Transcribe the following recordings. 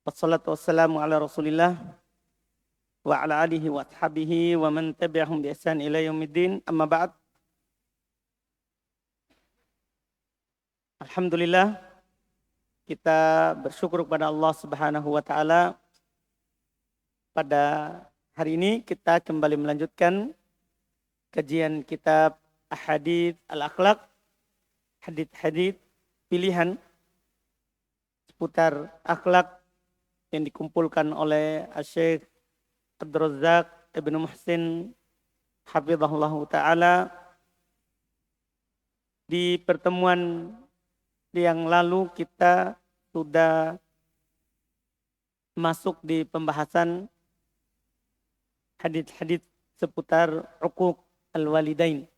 Wassalatu wassalamu ala Rasulillah wa ala alihi wa ashabihi wa man tabi'ahum bi ihsan ila yaumiddin. Amma ba'd. Alhamdulillah, kita bersyukur kepada Allah Subhanahu wa taala. Pada hari ini kita kembali melanjutkan kajian kitab Ahadits Al-Akhlaq, hadits-hadits pilihan seputar akhlak yang dikumpulkan oleh Syekh Abdul Razak Ibnu Muhsin hafizahullah ta'ala. Di pertemuan yang lalu kita sudah masuk di pembahasan hadits-hadits seputar uquq al-walidain,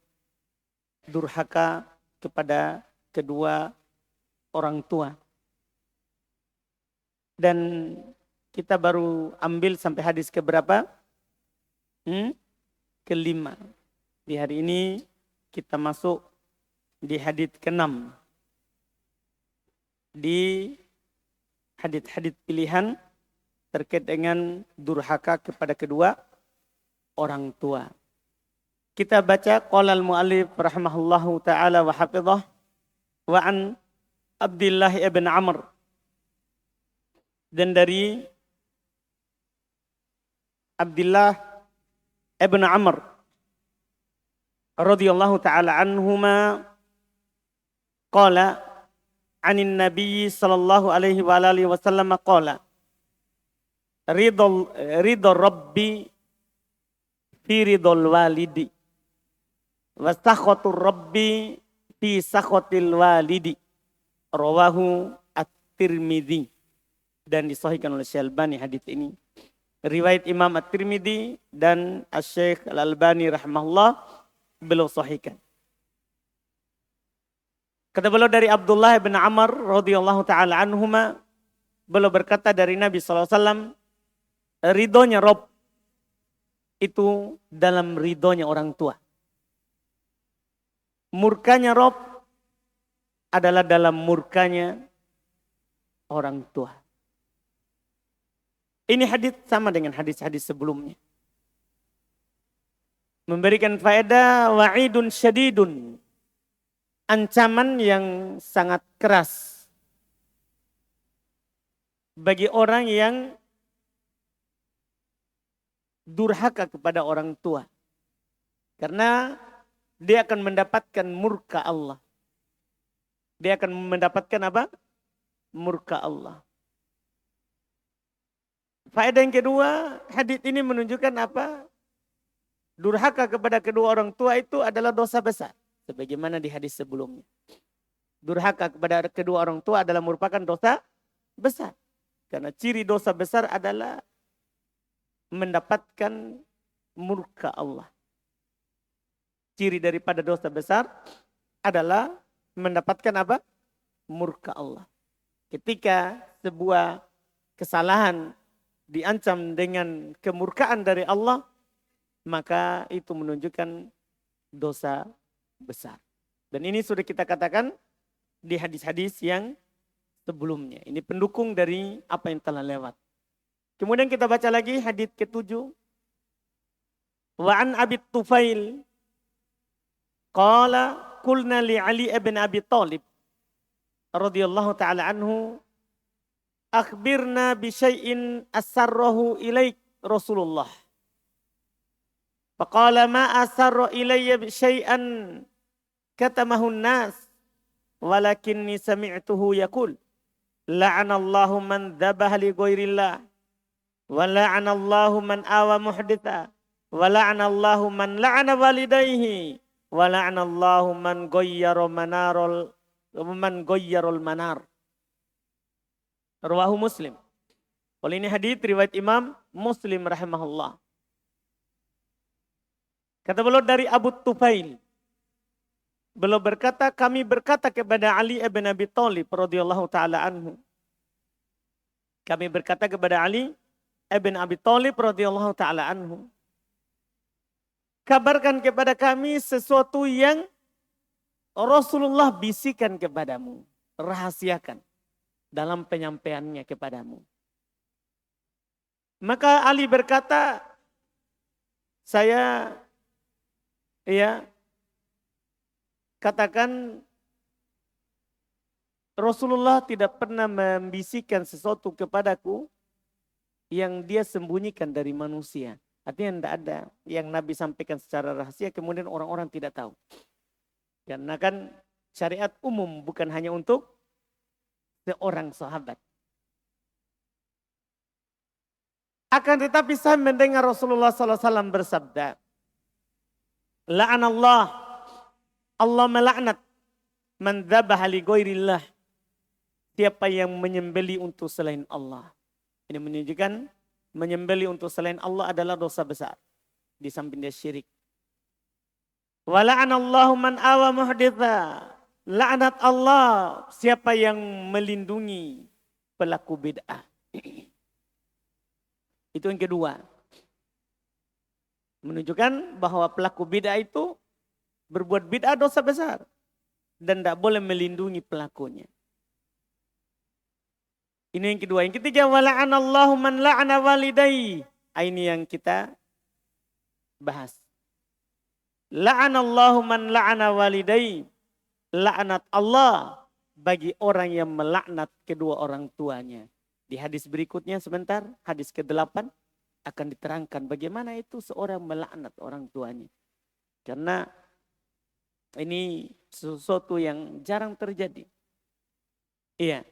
durhaka kepada kedua orang tua. Dan kita baru ambil sampai hadis keberapa? Kelima. Di hari ini kita masuk di hadis ke-6. Di hadits-hadits pilihan terkait dengan durhaka kepada kedua orang tua. Kita baca qala al-muallif rahimahullahu taala wa hafizah wa an Abdullah ibn Amr, dan dari Abdullah ibn Amr radhiyallahu taala anhuma qala anin nabiy sallallahu alaihi wa alihi wasallam qala ridho rabbi fi ridhol walidi wa sakhatur rabbi fi sakhatil walidi, rawahu at-Tirmidzi, dan disahihkan oleh Syekh Al-Albani. Hadis ini riwayat Imam At-Tirmidzi dan Syekh Al-Albani rahimahullah beliau sahihkan. Kata beliau dari Abdullah bin Amr radhiyallahu taala anhuma, beliau berkata dari Nabi sallallahu alaihi wasallam, ridhonya Rabb itu dalam ridhonya orang tua. Murkanya Rabb adalah dalam murkanya orang tua. Ini hadis sama dengan hadis-hadis sebelumnya. Memberikan faedah wa'idun syadidun, ancaman yang sangat keras bagi orang yang durhaka kepada orang tua. Karena dia akan mendapatkan murka Allah. Dia akan mendapatkan apa? Murka Allah. Faedah yang kedua, hadis ini menunjukkan apa? Durhaka kepada kedua orang tua itu adalah dosa besar. Sebagaimana di hadis sebelumnya. Durhaka kepada kedua orang tua adalah merupakan dosa besar. Karena ciri dosa besar adalah mendapatkan murka Allah. Ciri daripada dosa besar adalah mendapatkan apa? Murka Allah. Ketika sebuah kesalahan diancam dengan kemurkaan dari Allah, maka itu menunjukkan dosa besar. Dan ini sudah kita katakan di hadis-hadis yang sebelumnya. Ini pendukung dari apa yang telah lewat. Kemudian kita baca lagi hadis ke-7. Wa an Abi Tufail qala qulna li Ali ibn Abi Thalib radhiyallahu taala anhu akhbirna bi syai'in asarrahu ilaik Rasulullah. Faqala ma asarra ilayya bi syai'an katamahu an-nas walakinni sami'tuhu yaqul la'anallahu man dhabaha li ghairillah wa la'anallahu man awa muhditha wa la'anallahu man la'ana walidayhi wa la'anallahu man ghayyara manarul manar. Rawahu Muslim. Oleh ini hadis riwayat Imam Muslim rahimahullah. Kata beliau dari Abu Tufail, beliau berkata, kami berkata kepada Ali ibn Abi Thalib radhiyallahu taala anhu. Kami berkata kepada Ali ibn Abi Thalib radhiyallahu taala anhu, kabarkan kepada kami sesuatu yang Rasulullah bisikan kepadamu, rahasiakan dalam penyampaiannya kepadamu. Maka Ali berkata, saya katakan Rasulullah tidak pernah membisikkan sesuatu kepadaku yang dia sembunyikan dari manusia. Artinya tidak ada yang Nabi sampaikan secara rahasia kemudian orang-orang tidak tahu. Karena kan syariat umum bukan hanya untuk seorang sahabat. Akan tetapi saya mendengar Rasulullah SAW bersabda, La'anallah, Allah melaknat man dzabaha li ghairillah, siapa yang menyembeli untuk selain Allah. Ini menunjukkan menyembeli untuk selain Allah adalah dosa besar. Di samping dia syirik. Wa la'anallahu man awa muhditha. Laknat Allah siapa yang melindungi pelaku bid'ah. Itu yang kedua. Menunjukkan bahwa pelaku bid'ah itu berbuat bid'ah dosa besar. Dan tidak boleh melindungi pelakunya. Ini yang kedua. Yang ketiga, wala'anallahu man la'ana walidayhi. Ini yang kita bahas. La'anallahu man la'ana walidayhi. La'nat Allah bagi orang yang melaknat kedua orang tuanya. Di hadis berikutnya sebentar, hadis ke-8 akan diterangkan bagaimana itu seorang melaknat orang tuanya. Karena ini sesuatu yang jarang terjadi. Iya.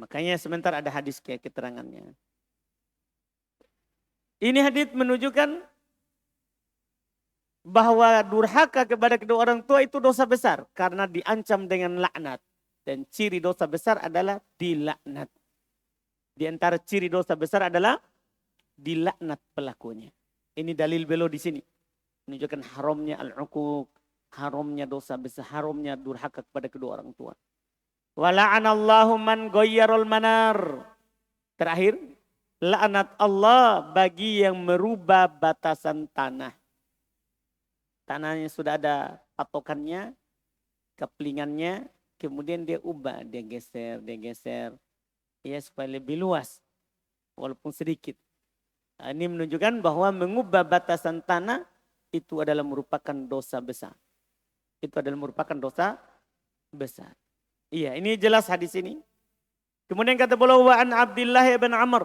Makanya sebentar ada hadis kayak keterangannya. Ini hadis menunjukkan bahwa durhaka kepada kedua orang tua itu dosa besar. Karena diancam dengan laknat. Dan ciri dosa besar adalah dilaknat. Di antara ciri dosa besar adalah dilaknat pelakunya. Ini dalil beliau di sini. Menunjukkan haramnya al-uquq. Haramnya dosa besar. Haramnya durhaka kepada kedua orang tua. Wala'anallahu man ghayyarul manar. Terakhir, laknat Allah bagi yang merubah batasan tanah. Tanahnya sudah ada patokannya, keplingannya, kemudian dia ubah, dia geser, ya supaya lebih luas, walaupun sedikit. Nah, ini menunjukkan bahwa mengubah batasan tanah itu adalah merupakan dosa besar. Itu adalah merupakan dosa besar. Iya, ini jelas hadis ini. Kemudian kata beliau wa an Abdullah bin Amr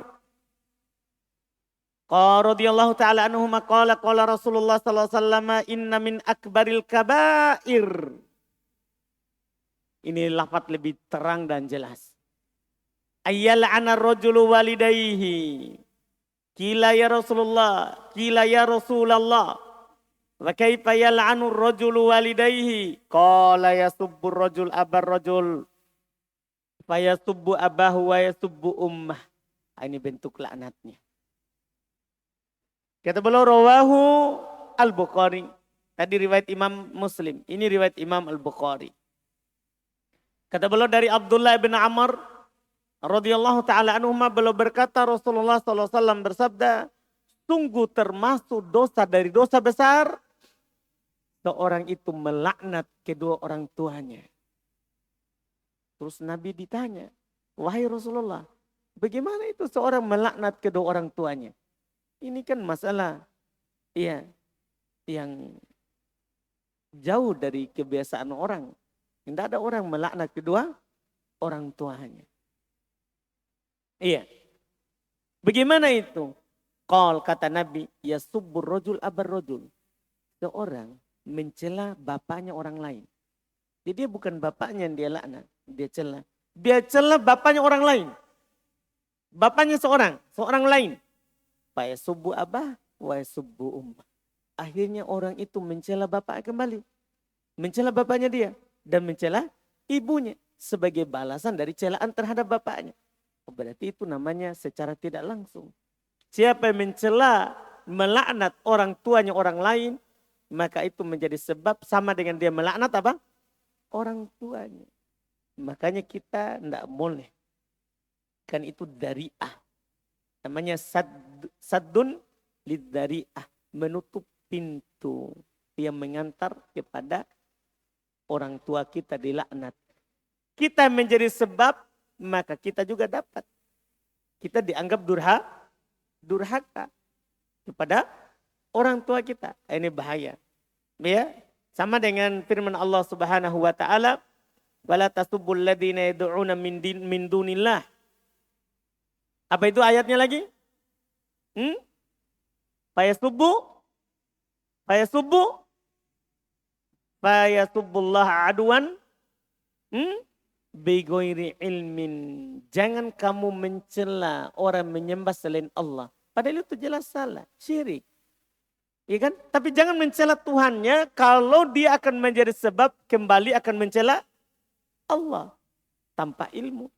qala radhiyallahu ta'ala anhu qala Rasulullah sallallahu alaihi wasallam inna min akbaril kabair. Ini lafaz lebih terang dan jelas. Ayyal'ana ar-rajulu walidayhi. Qila ya Rasulullah, qila ya Rasulullah. Wa kaifa yal'anu ar-rajulu walidayhi? Qala yasubbu ar-rajul abar rajul. Fa yasubbu abahu wa yasubbu ummah. Ini bentuk laknatnya. Kata beliau rawahu al-Bukhari. Tadi riwayat Imam Muslim. Ini riwayat Imam al-Bukhari. Kata beliau dari Abdullah bin Amr radhiyallahu taala anhuma, beliau berkata Rasulullah sallallahu alaihi wasallam bersabda, sungguh termasuk dosa dari dosa besar seorang itu melaknat kedua orang tuanya. Terus Nabi ditanya, wahai Rasulullah, bagaimana itu seorang melaknat kedua orang tuanya? Ini kan masalah yang jauh dari kebiasaan orang. Tidak ada orang melaknat kedua orang tuanya. Iya. Bagaimana itu? Qal kata Nabi, yasubbur rajul abar rajul. Seorang mencela bapaknya orang lain. Jadi dia bukan bapaknya yang dia laknat, dia cela. Dia cela bapaknya orang lain. Bapaknya seorang lain. Fa yasubbu abah wa yasubbu ummah. Akhirnya orang itu mencela bapaknya kembali. Mencela bapaknya dia dan mencela ibunya sebagai balasan dari celaan terhadap bapaknya. Berarti itu namanya secara tidak langsung. Siapa yang mencela, melaknat orang tuanya orang lain, maka itu menjadi sebab sama dengan dia melaknat apa? Orang tuanya. Makanya kita tidak boleh. Kan itu dari'ah. Namanya saddun liddari'ah. Menutup pintu yang mengantar kepada orang tua kita dilaknat. Kita menjadi sebab, maka kita juga dapat. Kita dianggap durhaka kepada orang tua kita. Ini bahaya. Ya, sama dengan firman Allah Subhanahu wa taala, "Wala tasubbul ladzina yad'una min dunillah." Apa itu ayatnya lagi? Fayasubbullaha aduan bighairi ilmin. Jangan kamu mencela orang menyembah selain Allah. Padahal itu jelas salah, syirik. Iya kan? Tapi jangan mencela Tuhannya kalau dia akan menjadi sebab kembali akan mencela Allah tanpa ilmu.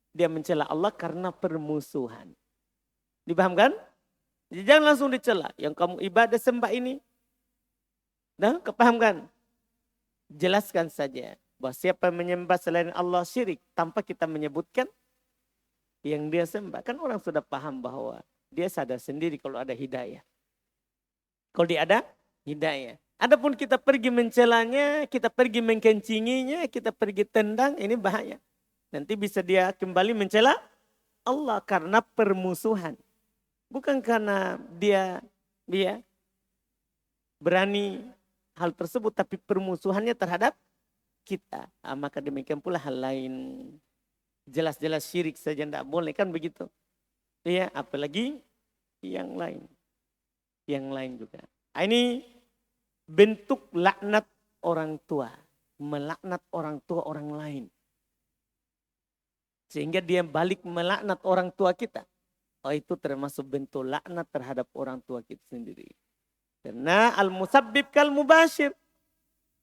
Dia mencela Allah karena permusuhan. Dipahamkan? Jadi jangan langsung dicela. Yang kamu ibadah sembah ini. Nah, kepahamkan? Jelaskan saja bahwa siapa yang menyembah selain Allah syirik tanpa kita menyebutkan yang dia sembah. Kan orang sudah paham bahwa dia sadar sendiri kalau ada hidayah. Kalau dia ada hidayah. Adapun kita pergi mencelanya, kita pergi mengkencinginya, kita pergi tendang, ini bahaya. Nanti bisa dia kembali mencela Allah karena permusuhan. Bukan karena dia berani hal tersebut, tapi permusuhannya terhadap kita. Maka demikian pula hal lain. Jelas-jelas syirik saja tidak boleh, kan begitu. Iya, apalagi yang lain. Yang lain juga. Ini bentuk laknat orang tua. Melaknat orang tua orang lain. Sehingga dia balik melaknat orang tua kita. Oh, itu termasuk bentuk laknat terhadap orang tua kita sendiri. Karena al-musabbib kal mubashir.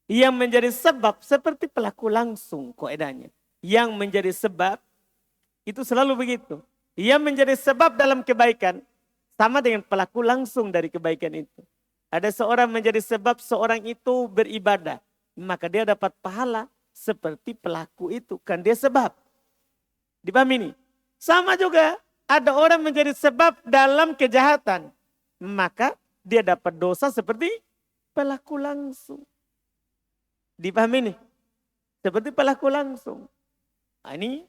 Yang menjadi sebab seperti pelaku langsung kaidahnya. Yang menjadi sebab itu selalu begitu. Yang menjadi sebab dalam kebaikan sama dengan pelaku langsung dari kebaikan itu. Ada seorang menjadi sebab seorang itu beribadah. Maka dia dapat pahala seperti pelaku itu. Kan dia sebab. Dipahami ini? Sama juga ada orang menjadi sebab dalam kejahatan. Maka dia dapat dosa seperti pelaku langsung. Dipahami ini? Seperti pelaku langsung. Nah, ini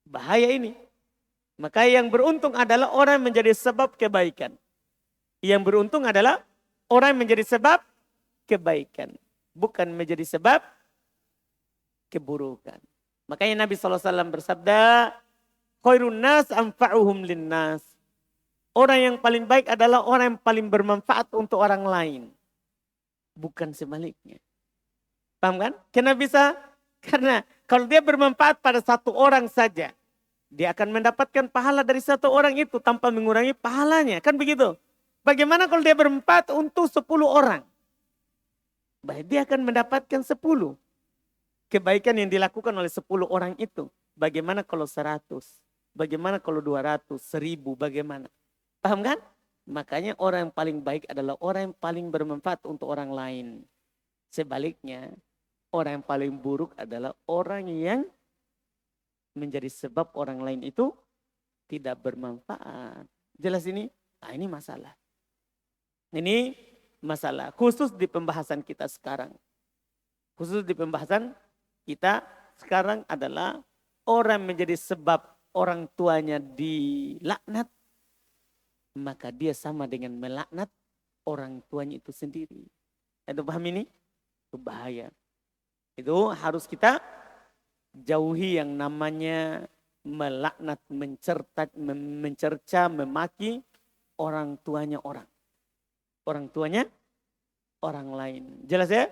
bahaya ini. Maka yang beruntung adalah orang yang menjadi sebab kebaikan. Yang beruntung adalah orang yang menjadi sebab kebaikan. Bukan menjadi sebab keburukan. Makanya Nabi SAW bersabda, khairun nas anfa'uhum linnas. Orang yang paling baik adalah orang yang paling bermanfaat untuk orang lain. Bukan sebaliknya. Paham kan? Kenapa bisa? Karena kalau dia bermanfaat pada satu orang saja, dia akan mendapatkan pahala dari satu orang itu tanpa mengurangi pahalanya. Kan begitu? Bagaimana kalau dia bermanfaat untuk 10 orang? Baik, dia akan mendapatkan 10. Kebaikan yang dilakukan oleh 10 orang itu. Bagaimana kalau 100? Bagaimana kalau 200? 1000? Bagaimana? Paham kan? Makanya orang yang paling baik adalah orang yang paling bermanfaat untuk orang lain. Sebaliknya, orang yang paling buruk adalah orang yang menjadi sebab orang lain itu tidak bermanfaat. Jelas ini? Nah, ini masalah. Ini masalah khusus di pembahasan kita sekarang. Khusus di pembahasan kita sekarang adalah orang menjadi sebab orang tuanya dilaknat, maka dia sama dengan melaknat orang tuanya itu sendiri. Itu paham ini? Itu bahaya. Itu harus kita jauhi yang namanya melaknat, mencerca, memaki orang tuanya orang. Orang tuanya orang lain. Jelas ya?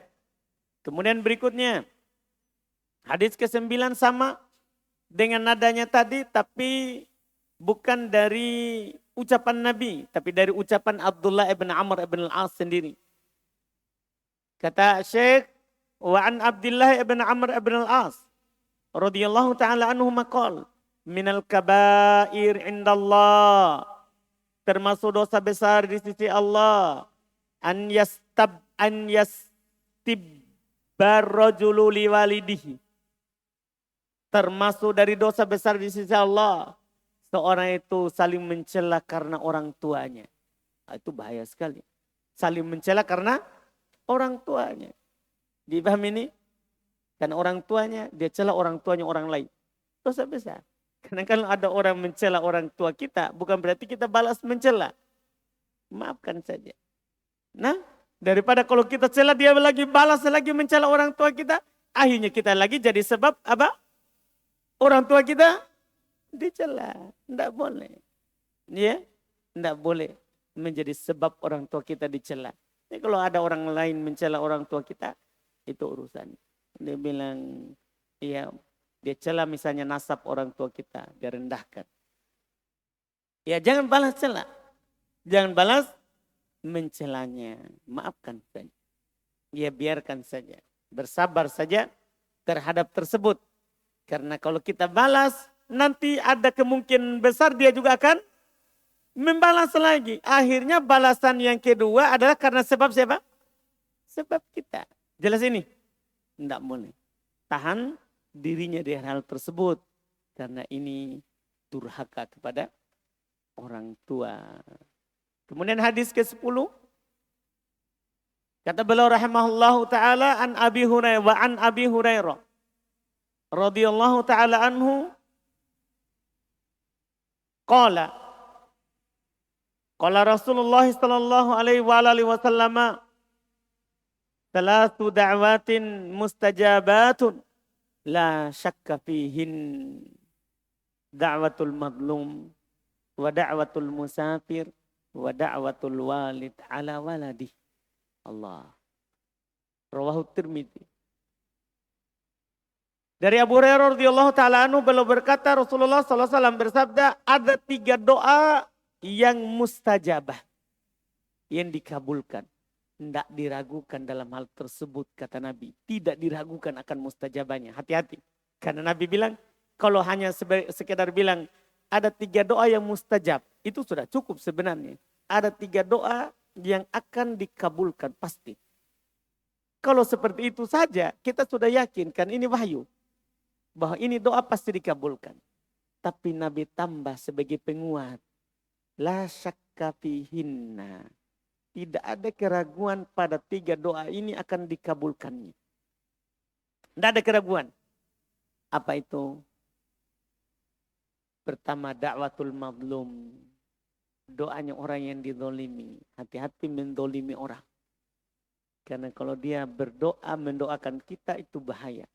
Kemudian berikutnya. Hadis ke-9 sama dengan nadanya tadi, tapi bukan dari ucapan Nabi, tapi dari ucapan Abdullah ibn Amr ibn al-As sendiri. Kata Syekh, wa an Abdullah ibn Amr ibn al-As radhiyallahu taala anhu maqal, minal kabair indallah, termasuk dosa besar di sisi Allah, an yastibbar rajulu liwalidihi, termasuk dari dosa besar di sisi Allah, seorang itu saling mencela karena orang tuanya. Nah, itu bahaya sekali. Saling mencela karena orang tuanya. Dipahami ini? Karena orang tuanya, dia cela orang tuanya orang lain. Dosa besar. Karena kalau ada orang mencela orang tua kita, bukan berarti kita balas mencela. Maafkan saja. Nah, daripada kalau kita cela dia lagi balas lagi mencela orang tua kita, akhirnya kita lagi jadi sebab apa? Orang tua kita dicela. Tidak boleh. Ya, tidak boleh menjadi sebab orang tua kita dicela. Jadi kalau ada orang lain mencela orang tua kita, itu urusan. Dia bilang, ya dia cela misalnya nasab orang tua kita, dia rendahkan. Ya jangan balas cela. Jangan balas mencelanya. Maafkan saja. Ya biarkan saja. Bersabar saja terhadap tersebut. Karena kalau kita balas, nanti ada kemungkinan besar dia juga akan membalas lagi. Akhirnya balasan yang kedua adalah karena sebab siapa? Sebab kita. Jelas ini? Tidak boleh. Tahan dirinya dari hal tersebut. Karena ini durhaka kepada orang tua. Kemudian hadis ke-10. Kata beliau rahimahullahu ta'ala an Abi Hurairah wa an Abi Hurairah. Radhiyallahu ta'ala anhu. Qala. Qala Rasulullah sallallahu alaihi wa alihi wasallam. Thalathu da'watin mustajabatun. La syakka fihin. Da'watul madlum. Wa da'watul musafir. Wa da'watul walid ala waladih. Allah. Rawahu Tirmidzi. Dari Abu Hurairah radhiyallahu taala anhu beliau berkata Rasulullah sallallahu alaihi wasallam bersabda ada 3 doa yang mustajabah. Yang dikabulkan. Tidak diragukan dalam hal tersebut kata Nabi. Tidak diragukan akan mustajabahnya. Hati-hati. Karena Nabi bilang kalau hanya sekedar bilang ada 3 doa yang mustajab. Itu sudah cukup sebenarnya. Ada 3 doa yang akan dikabulkan pasti. Kalau seperti itu saja kita sudah yakin kan ini wahyu. Bahwa ini doa pasti dikabulkan. Tapi Nabi tambah sebagai penguat. La syakka fihinna. Tidak ada keraguan pada 3 doa ini akan dikabulkannya. Tidak ada keraguan. Apa itu? Pertama da'watul mazlum. Doanya orang yang dizolimi. Hati-hati mendolimi orang. Karena kalau dia berdoa mendoakan kita itu bahaya.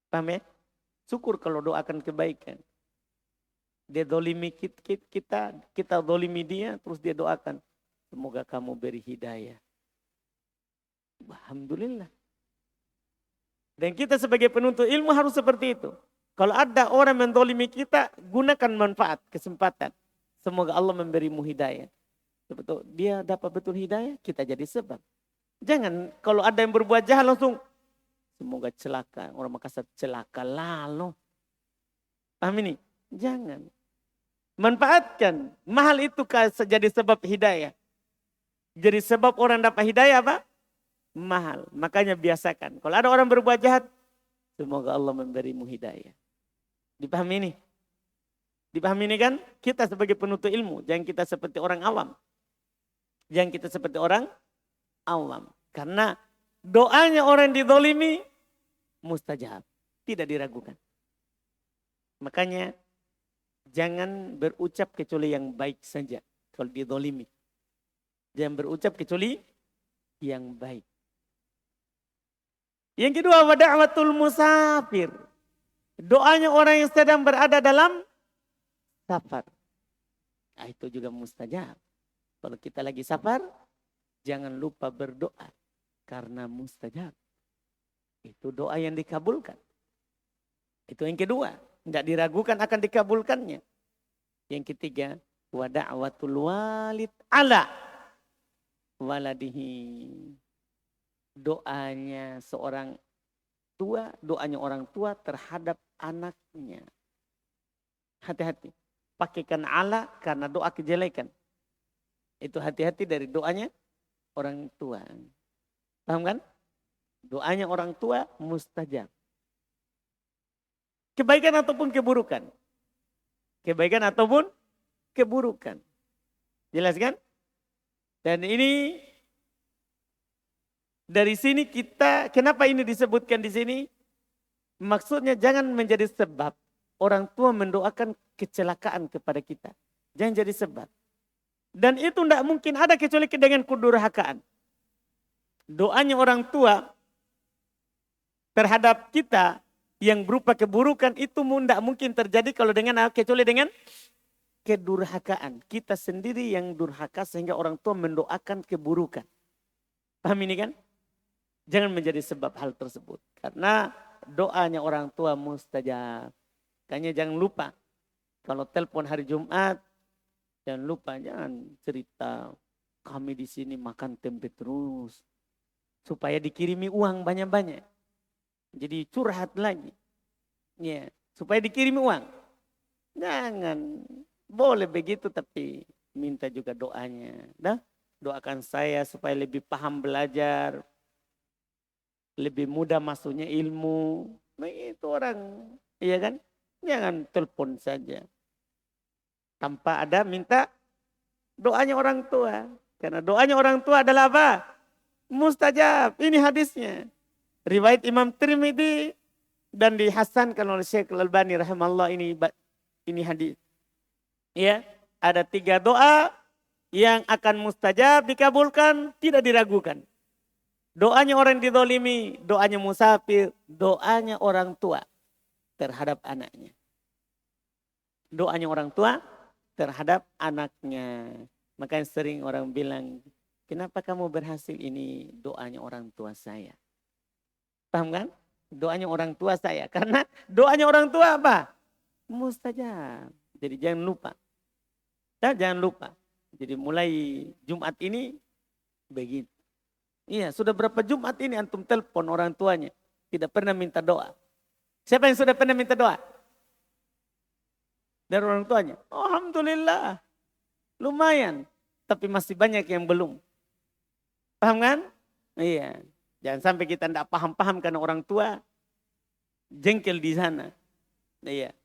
Paham ya? Syukur kalau doakan kebaikan. Dia dolimi kita dolimi dia, terus dia doakan. Semoga kamu beri hidayah. Alhamdulillah. Dan kita sebagai penuntut ilmu harus seperti itu. Kalau ada orang mendolimi kita, gunakan manfaat, kesempatan. Semoga Allah memberimu hidayah. Betul, dia dapat betul hidayah, kita jadi sebab. Jangan kalau ada yang berbuat jahat langsung semoga celaka. Orang Makassar celaka lalu. Paham ini? Jangan. Manfaatkan. Mahal itu jadi sebab hidayah. Jadi sebab orang dapat hidayah apa? Mahal. Makanya biasakan. Kalau ada orang berbuat jahat, semoga Allah memberimu hidayah. Dipahami ini? Dipahami ini kan? Kita sebagai penuntut ilmu. Jangan kita seperti orang awam. Jangan kita seperti orang awam. Karena doanya orang dizalimi mustajab. Tidak diragukan. Makanya jangan berucap kecuali yang baik saja. Kalau dizalimi. Jangan berucap kecuali yang baik. Yang kedua, wa da'watul musafir. Doanya orang yang sedang berada dalam safar. Nah, itu juga mustajab. Kalau kita lagi safar, jangan lupa berdoa. Karena mustajab. Itu doa yang dikabulkan. Itu yang kedua. Tidak diragukan akan dikabulkannya. Yang ketiga, wa da'watul walid ala waladihi. Doanya seorang tua, doanya orang tua terhadap anaknya. Hati-hati. Pakaikan ala karena doa kejelekan. Itu hati-hati dari doanya orang tua. Paham kan? Doanya orang tua mustajab. Kebaikan ataupun keburukan. Kebaikan ataupun keburukan. Jelas kan? Dan ini dari sini kita, kenapa ini disebutkan di sini? Maksudnya jangan menjadi sebab orang tua mendoakan kecelakaan kepada kita. Jangan jadi sebab. Dan itu tidak mungkin ada kecuali dengan kedurhakaan. Doanya orang tua terhadap kita yang berupa keburukan itu tidak mungkin terjadi kalau kecuali dengan kedurhakaan. Kita sendiri yang durhaka sehingga orang tua mendoakan keburukan. Paham ini kan? Jangan menjadi sebab hal tersebut. Karena doanya orang tua mustajab. Makanya jangan lupa. Kalau telepon hari Jumat, jangan lupa, jangan cerita kami di sini makan tempe terus. Supaya dikirimi uang banyak-banyak. Jadi curhat lagi. Ya, supaya dikirimi uang. Jangan. Boleh begitu tapi minta juga doanya. Doakan saya supaya lebih paham belajar. Lebih mudah masuknya ilmu. Begitu orang. Iya kan? Jangan telepon saja. Tanpa ada minta doanya orang tua. Karena doanya orang tua adalah apa? Mustajab. Ini hadisnya. Riwayat Imam Tirmidzi dan dihasankan oleh Syekh Al-Albani rahimallahu ini hadis. Ya, ada 3 doa yang akan mustajab, dikabulkan, tidak diragukan. Doanya orang yang dizalimi, doanya musafir, doanya orang tua terhadap anaknya. Doanya orang tua terhadap anaknya. Makanya sering orang bilang, kenapa kamu berhasil? Ini doanya orang tua saya. Paham kan? Doanya orang tua saya. Karena doanya orang tua apa? Mustajab. Jadi jangan lupa. Jangan lupa. Jadi mulai Jumat ini begitu. Iya, sudah berapa Jumat ini antum telepon orang tuanya. Tidak pernah minta doa. Siapa yang sudah pernah minta doa? Dari orang tuanya. Oh, alhamdulillah. Lumayan. Tapi masih banyak yang belum. Paham kan? Iya. Jangan sampai kita tidak paham-paham karena orang tua jengkel di sana. Iya.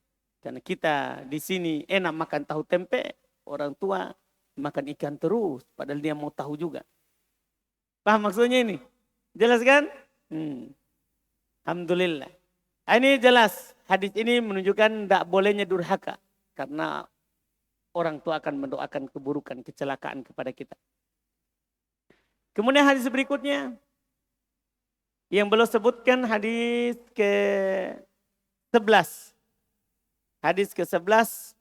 Karena kita di sini enak makan tahu tempe. Orang tua makan ikan terus. Padahal dia mau tahu juga. Paham maksudnya ini? Jelas kan? Alhamdulillah. Ini jelas. Hadis ini menunjukkan tidak bolehnya durhaka. Karena orang tua akan mendoakan keburukan, kecelakaan kepada kita. Kemudian hadis berikutnya. Yang belum sebutkan hadis ke-11. Hadis ke-11.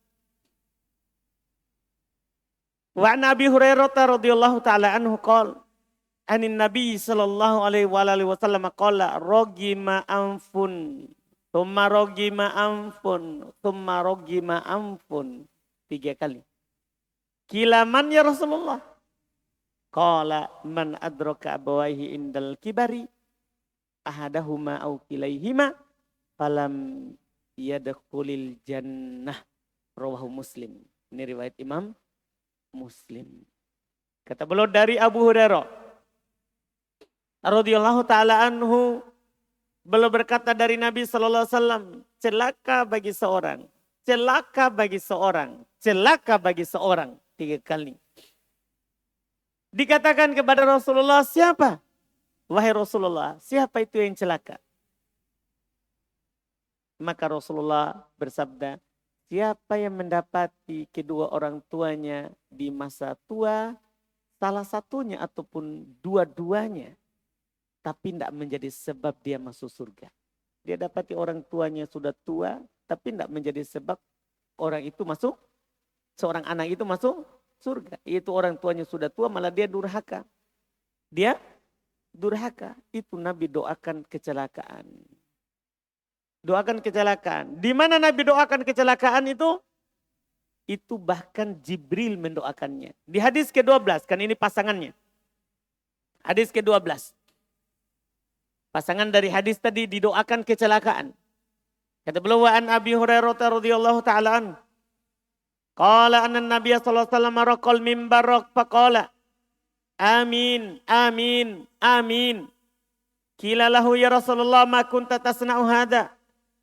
Wa Nabi Hurairah radhiyallahu taala anhu qala anin Nabi sallallahu alaihi wasallam qala rogima anfun thumma rogima anfun thumma rogima anfun 3 kali. Qila man ya Rasulullah? Qala man adraka abawaihi indal kibari ahadahuma au kilaihima falam yadkhulil jannah. Rawahu Muslim. Ini riwayat Imam Muslim. Kata beliau dari Abu Hurairah radhiyallahu taala anhu, beliau berkata dari Nabi sallallahu alaihi wasallam, celaka bagi seorang, celaka bagi seorang, celaka bagi seorang 3 kali. Dikatakan kepada Rasulullah, siapa? Wahai Rasulullah, siapa itu yang celaka? Maka Rasulullah bersabda, siapa yang mendapati kedua orang tuanya di masa tua, salah satunya ataupun dua-duanya, tapi tidak menjadi sebab dia masuk surga. Dia dapati orang tuanya sudah tua, tapi tidak menjadi sebab orang itu masuk, seorang anak itu masuk surga. Itu orang tuanya sudah tua, malah dia durhaka. Dia durhaka. Itu Nabi doakan kecelakaan. Doakan kecelakaan. Di mana Nabi doakan kecelakaan itu? Itu bahkan Jibril mendoakannya. Di hadis ke-12, kan ini pasangannya. Hadis ke-12. Pasangan dari hadis tadi didoakan kecelakaan. Kata beliau wa an Abi Hurairah radhiyallahu taala an. Qala anna Nabiy sallallahu alaihi wasallam raqal mimbar faqala amin amin amin. Qila lahu ya Rasulullah ma kunta tasna'u hadha?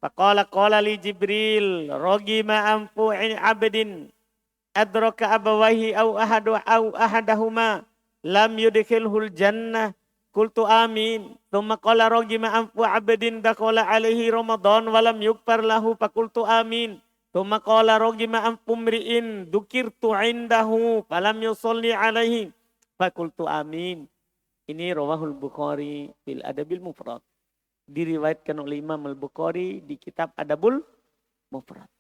Faqala qala li Jibril ragima anfu 'abdin adraka abawaihi au ahadahuma lam yudkhilhul jannah Qultu amin. Thumma qala ragima anfu abdin dakhala alaihi Ramadan walam yukfar lahu faqultu amin. Thumma qala ragima anfu mri'in dukirtu indahu falam yusalli alaihi faqultu amin. Ini rawahul Bukhari fil Adabil Mufrad. Diriwayatkan oleh Imam Al-Bukhari di kitab Adabul Mufrad.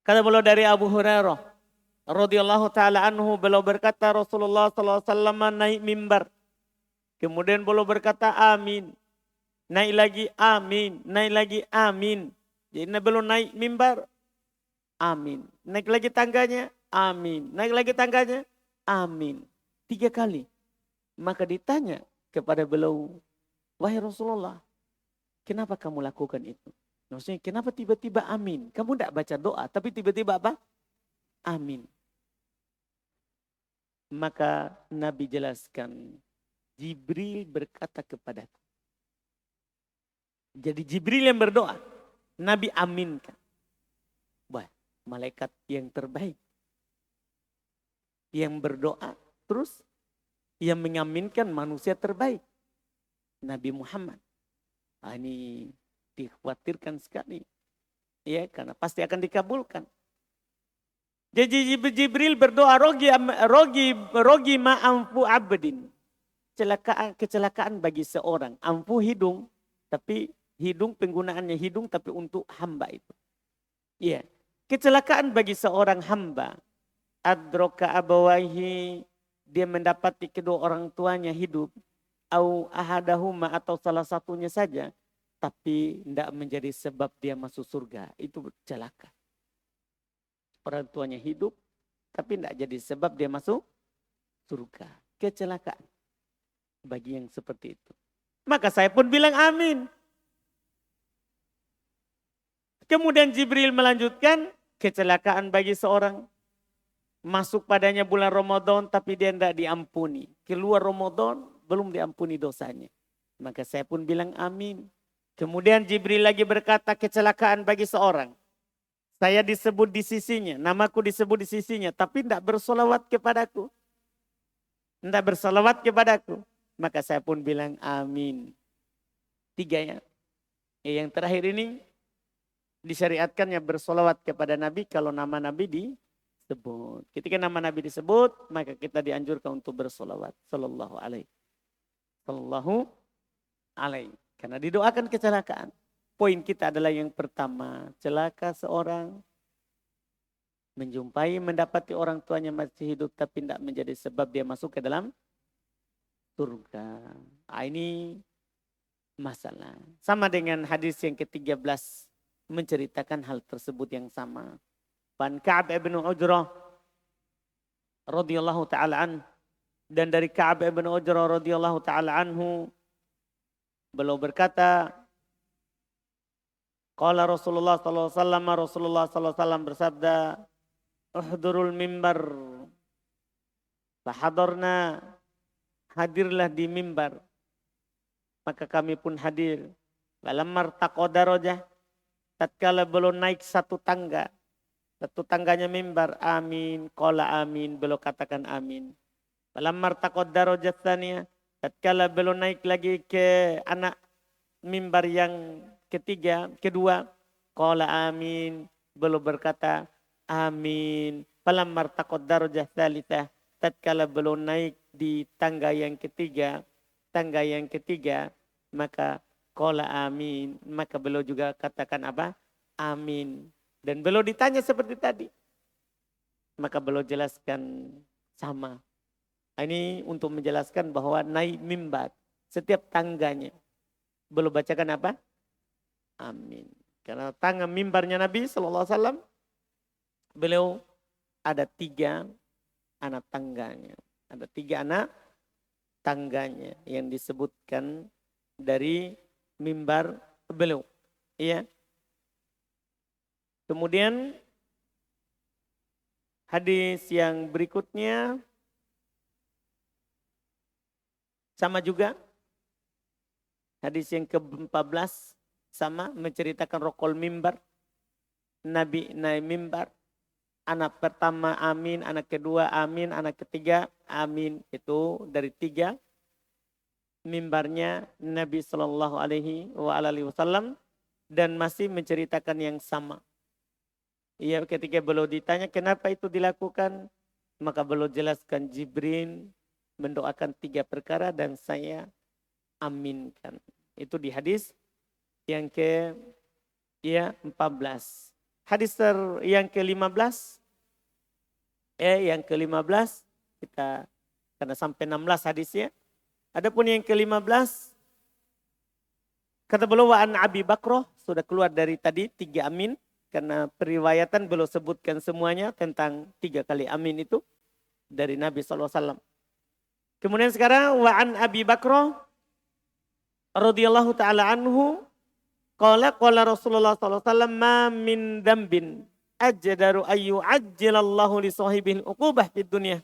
Kata beliau dari Abu Hurairah radhiyallahu taala anhu, beliau berkata Rasulullah sallallahu alaihi wasallam naik mimbar. Kemudian beliau berkata amin. Naik lagi amin, naik lagi amin. Jadi beliau naik mimbar amin. Naik lagi tangganya amin. Naik lagi tangganya amin. 3 kali. Maka ditanya kepada beliau, wahai Rasulullah, kenapa kamu lakukan itu? Maksudnya kenapa tiba-tiba amin? Kamu tidak baca doa, tapi tiba-tiba apa? Amin. Maka Nabi jelaskan, Jibril berkata kepadaku. Jadi Jibril yang berdoa, Nabi aminkan. Wah, malaikat yang terbaik. Yang berdoa, terus yang mengaminkan manusia terbaik. Nabi Muhammad. Nah, ini dikhawatirkan sekali. Ya, karena pasti akan dikabulkan. Jadi Jibril berdoa, rogi ma'amfu abdin. Kecelakaan bagi seorang. Amfu hidung, tapi hidung penggunaannya hidung tapi untuk hamba itu. Iya. Kecelakaan bagi seorang hamba. Adroka abawahi, dia mendapati kedua orang tuanya hidup. Au ahadahuma, atau salah satunya saja. Tapi tidak menjadi sebab dia masuk surga. Itu celaka. Orang tuanya hidup, tapi tidak jadi sebab dia masuk surga. Kecelakaan bagi yang seperti itu. Maka saya pun bilang amin. Kemudian Jibril melanjutkan, kecelakaan bagi seorang masuk padanya bulan Ramadan tapi dia tidak diampuni. Keluar Ramadan belum diampuni dosanya. Maka saya pun bilang amin. Kemudian Jibril lagi berkata, kecelakaan bagi seorang. Saya disebut di sisinya, namaku disebut di sisinya, tapi tidak bersolawat kepadaku. Tidak bersolawat kepadaku. Maka saya pun bilang amin. 3 ya. Yang terakhir ini disyariatkannya bersolawat kepada Nabi kalau nama Nabi disebut. Ketika nama Nabi disebut, maka kita dianjurkan untuk bersolawat. Sallallahu alaihi. Sallallahu alaihi. Karena didoakan kecelakaan. Poin kita adalah yang pertama, celaka seorang menjumpai, mendapati orang tuanya masih hidup tapi tidak menjadi sebab dia masuk ke dalam surga. Nah, ini masalah. Sama dengan hadis yang ke-13 menceritakan hal tersebut yang sama. Pan Ka'ab ibn Ujrah radhiyallahu taala an, dan dari Ka'ab ibn Ujrah radhiyallahu taala anhu beliau berkata, qala Rasulullah sallallahu alaihi wasallam, Rasulullah sallallahu alaihi wasallam bersabda, uhdurul mimbar. Fahadarna, hadirlah di mimbar. Maka kami pun hadir. Walamar taqadarajah, tatkala beliau naik satu tangga. Satu tangganya mimbar, amin, qala amin, beliau katakan amin. Walamar taqadarajah tsaniyah, tatkala beliau naik lagi ke anak mimbar yang kedua, qala amin, beliau berkata amin. Falamma martaqad darajah tsalitsah, tatkala beliau naik di tangga yang ketiga, maka qala amin, maka beliau juga katakan apa? Amin. Dan beliau ditanya seperti tadi. Maka beliau jelaskan sama. Ini untuk menjelaskan bahwa naik mimbar setiap tangganya beliau bacakan apa? Amin. Karena tangga mimbarnya Nabi SAW, beliau ada 3 anak tangganya. Ada 3 anak tangganya yang disebutkan dari mimbar beliau. Iya. Kemudian hadis yang berikutnya sama juga. Hadis yang ke-14 sama menceritakan rokol mimbar. Nabi naik mimbar. Anak pertama amin, anak kedua amin, anak ketiga amin. Itu dari 3 mimbarnya Nabi Shallallahu Alaihi Wasallam dan masih menceritakan yang sama. Ia ketika beliau ditanya kenapa itu dilakukan, maka beliau jelaskan Jibril mendoakan 3 perkara dan saya aminkan. Itu di hadis yang ke 14. Hadis yang ke-15 yang ke-15 kita karena sampai 16 hadisnya. Adapun yang ke-15 kata beliau wa an Abi Bakroh sudah keluar dari tadi 3 amin karena periwayatan beliau sebutkan semuanya tentang 3 kali amin itu dari Nabi SAW. Kemudian sekarang wa an Abi Bakroh radhiyallahu taala anhu qala Rasulullah sallallahu alaihi wasallam ma min dambin ajdaru ayyu ajjalallahu li sahibil uqubah fid dunya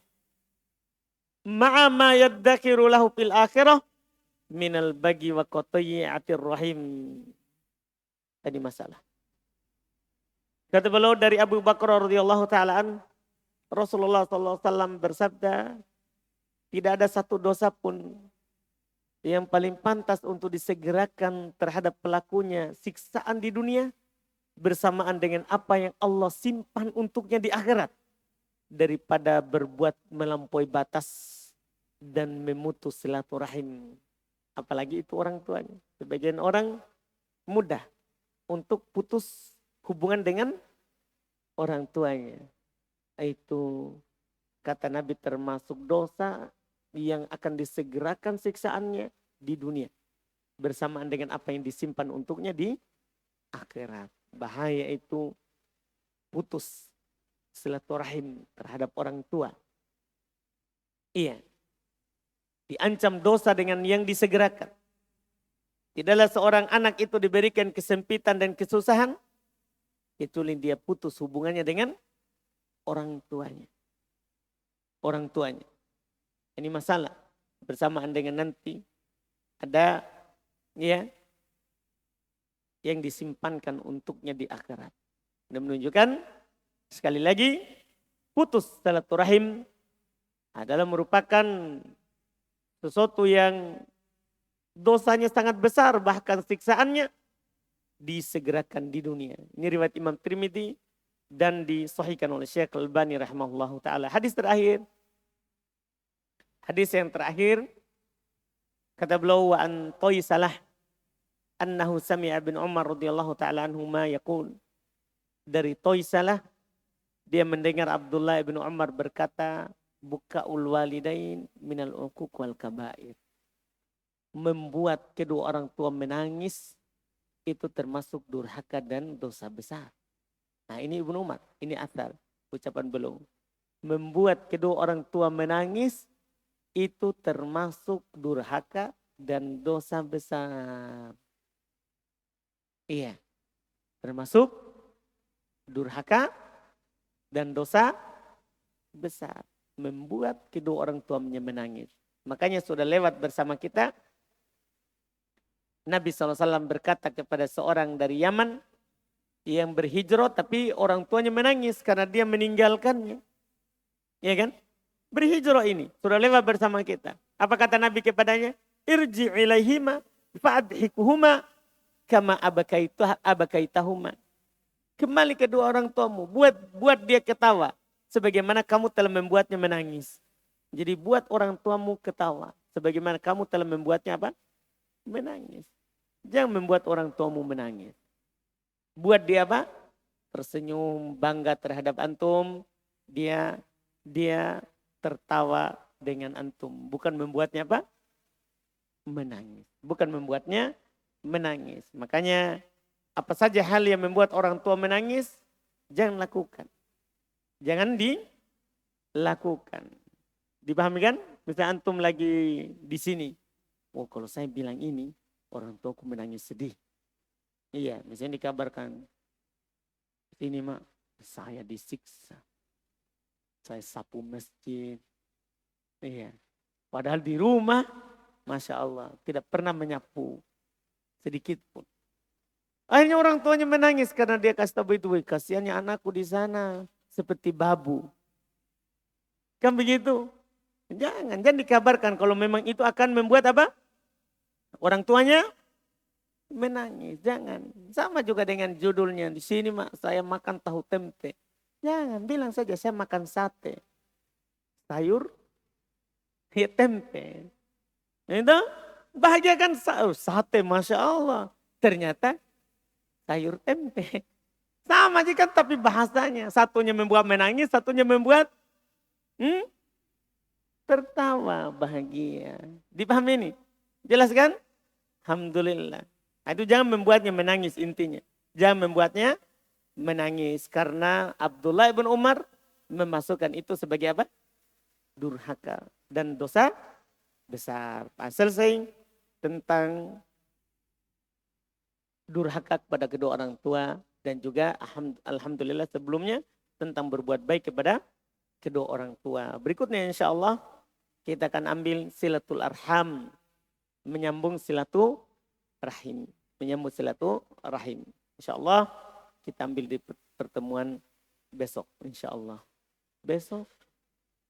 ma'a ma yadzakiru lahu fil akhirah minal bagi wa qati'atir rahim. Tadi masalah. Kata beliau dari Abu Bakar radhiyallahu taala an Rasulullah sallallahu alaihi wasallam bersabda tidak ada satu dosa pun yang paling pantas untuk disegerakan terhadap pelakunya siksaan di dunia bersamaan dengan apa yang Allah simpan untuknya di akhirat daripada berbuat melampaui batas dan memutus silaturahim. Apalagi itu orang tuanya. Sebagian orang mudah untuk putus hubungan dengan orang tuanya. Itu kata Nabi termasuk dosa yang akan disegerakan siksaannya di dunia. Bersamaan dengan apa yang disimpan untuknya di akhirat. Bahaya itu putus silaturahim terhadap orang tua. Iya. Diancam dosa dengan yang disegerakan. Tidaklah seorang anak itu diberikan kesempitan dan kesusahan. Kecuali dia putus hubungannya dengan orang tuanya. Orang tuanya. Ini masalah. Bersamaan dengan nanti ada yang disimpankan untuknya di akhirat. Dan menunjukkan sekali lagi putus silaturahim adalah merupakan sesuatu yang dosanya sangat besar, bahkan siksaannya disegerakan di dunia. Ini riwayat Imam Tirmidzi dan disahihkan oleh Syekh Al-Albani rahimahullahu taala. Hadis yang terakhir kata beliau wa an Toisalah annahu sami'a bin Umar radhiyallahu taala anhuma yaqul. Dari Toisalah dia mendengar Abdullah bin Umar berkata bukaul walidain minal uquq wal kabair. Membuat kedua orang tua menangis itu termasuk durhaka dan dosa besar. Nah ini Ibnu Umar, ini asal ucapan beliau. Membuat kedua orang tua menangis itu termasuk durhaka dan dosa besar. Iya, termasuk durhaka dan dosa besar. Membuat kedua orang tuanya menangis. Makanya sudah lewat bersama kita. Nabi SAW berkata kepada seorang dari Yaman yang berhijrah tapi orang tuanya menangis karena dia meninggalkannya. Ya kan? Berhijrah ini sudah lewat bersama kita. Apa kata Nabi kepadanya? Irji ilaihima fa'adhikuhuma kama abakaitahuma. Kembali kedua orang tuamu, buat dia ketawa sebagaimana kamu telah membuatnya menangis. Jadi buat orang tuamu ketawa sebagaimana kamu telah membuatnya apa? Menangis. Jangan membuat orang tuamu menangis. Buat dia apa? Tersenyum, bangga terhadap antum. Dia tertawa dengan antum. Bukan membuatnya apa? Menangis. Bukan membuatnya menangis. Makanya apa saja hal yang membuat orang tua menangis, jangan lakukan. Jangan dilakukan. Dipahami kan? Misalnya antum lagi di sini. Oh kalau saya bilang ini, orang tuaku menangis sedih. Iya, misalnya dikabarkan. Ini mak, saya disiksa. Saya sapu masjid. Iya. Padahal di rumah, Masya Allah, tidak pernah menyapu. Sedikit pun. Akhirnya orang tuanya menangis karena dia kasih tahu itu. Kasihannya anakku di sana. Seperti babu. Kan begitu? Jangan dikabarkan kalau memang itu akan membuat apa? Orang tuanya menangis, jangan. Sama juga dengan judulnya. Di sini saya makan tahu tempe. Jangan, bilang saja saya makan sate. Sayur, ya tempe. Itu bahagiakan sate, Masya Allah. Ternyata sayur tempe. Sama aja kan tapi bahasanya. Satunya membuat menangis, satunya membuat tertawa, bahagia. Dipahami ini? Jelas kan? Alhamdulillah. Nah, itu jangan membuatnya menangis intinya. Jangan membuatnya menangis. Karena Abdullah ibn Umar memasukkan itu sebagai apa? Durhaka. Dan dosa besar. Selesai tentang durhaka kepada kedua orang tua. Dan juga alhamdulillah sebelumnya tentang berbuat baik kepada kedua orang tua. Berikutnya insya Allah kita akan ambil silatul arham. Menyambung silaturahim. Menyambung silaturahim. Insya Allah kita ambil di pertemuan besok. Insya Allah. Besok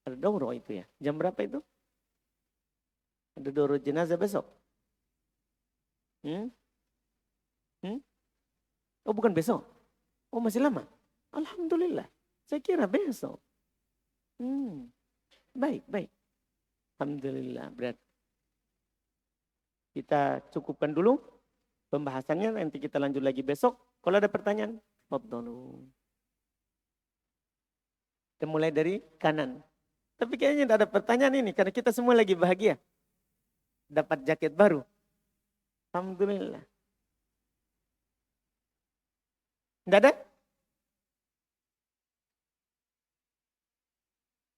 ada daurah itu ya. Jam berapa itu? Ada daurah jenazah besok. Oh bukan besok. Oh masih lama. Alhamdulillah. Saya kira besok. Baik. Alhamdulillah. Berarti kita cukupkan dulu pembahasannya. Nanti kita lanjut lagi besok. Kalau ada pertanyaan, fadhalu. Kita mulai dari kanan. Tapi kayaknya tidak ada pertanyaan ini. Karena kita semua lagi bahagia. Dapat jaket baru. Alhamdulillah. Tidak ada?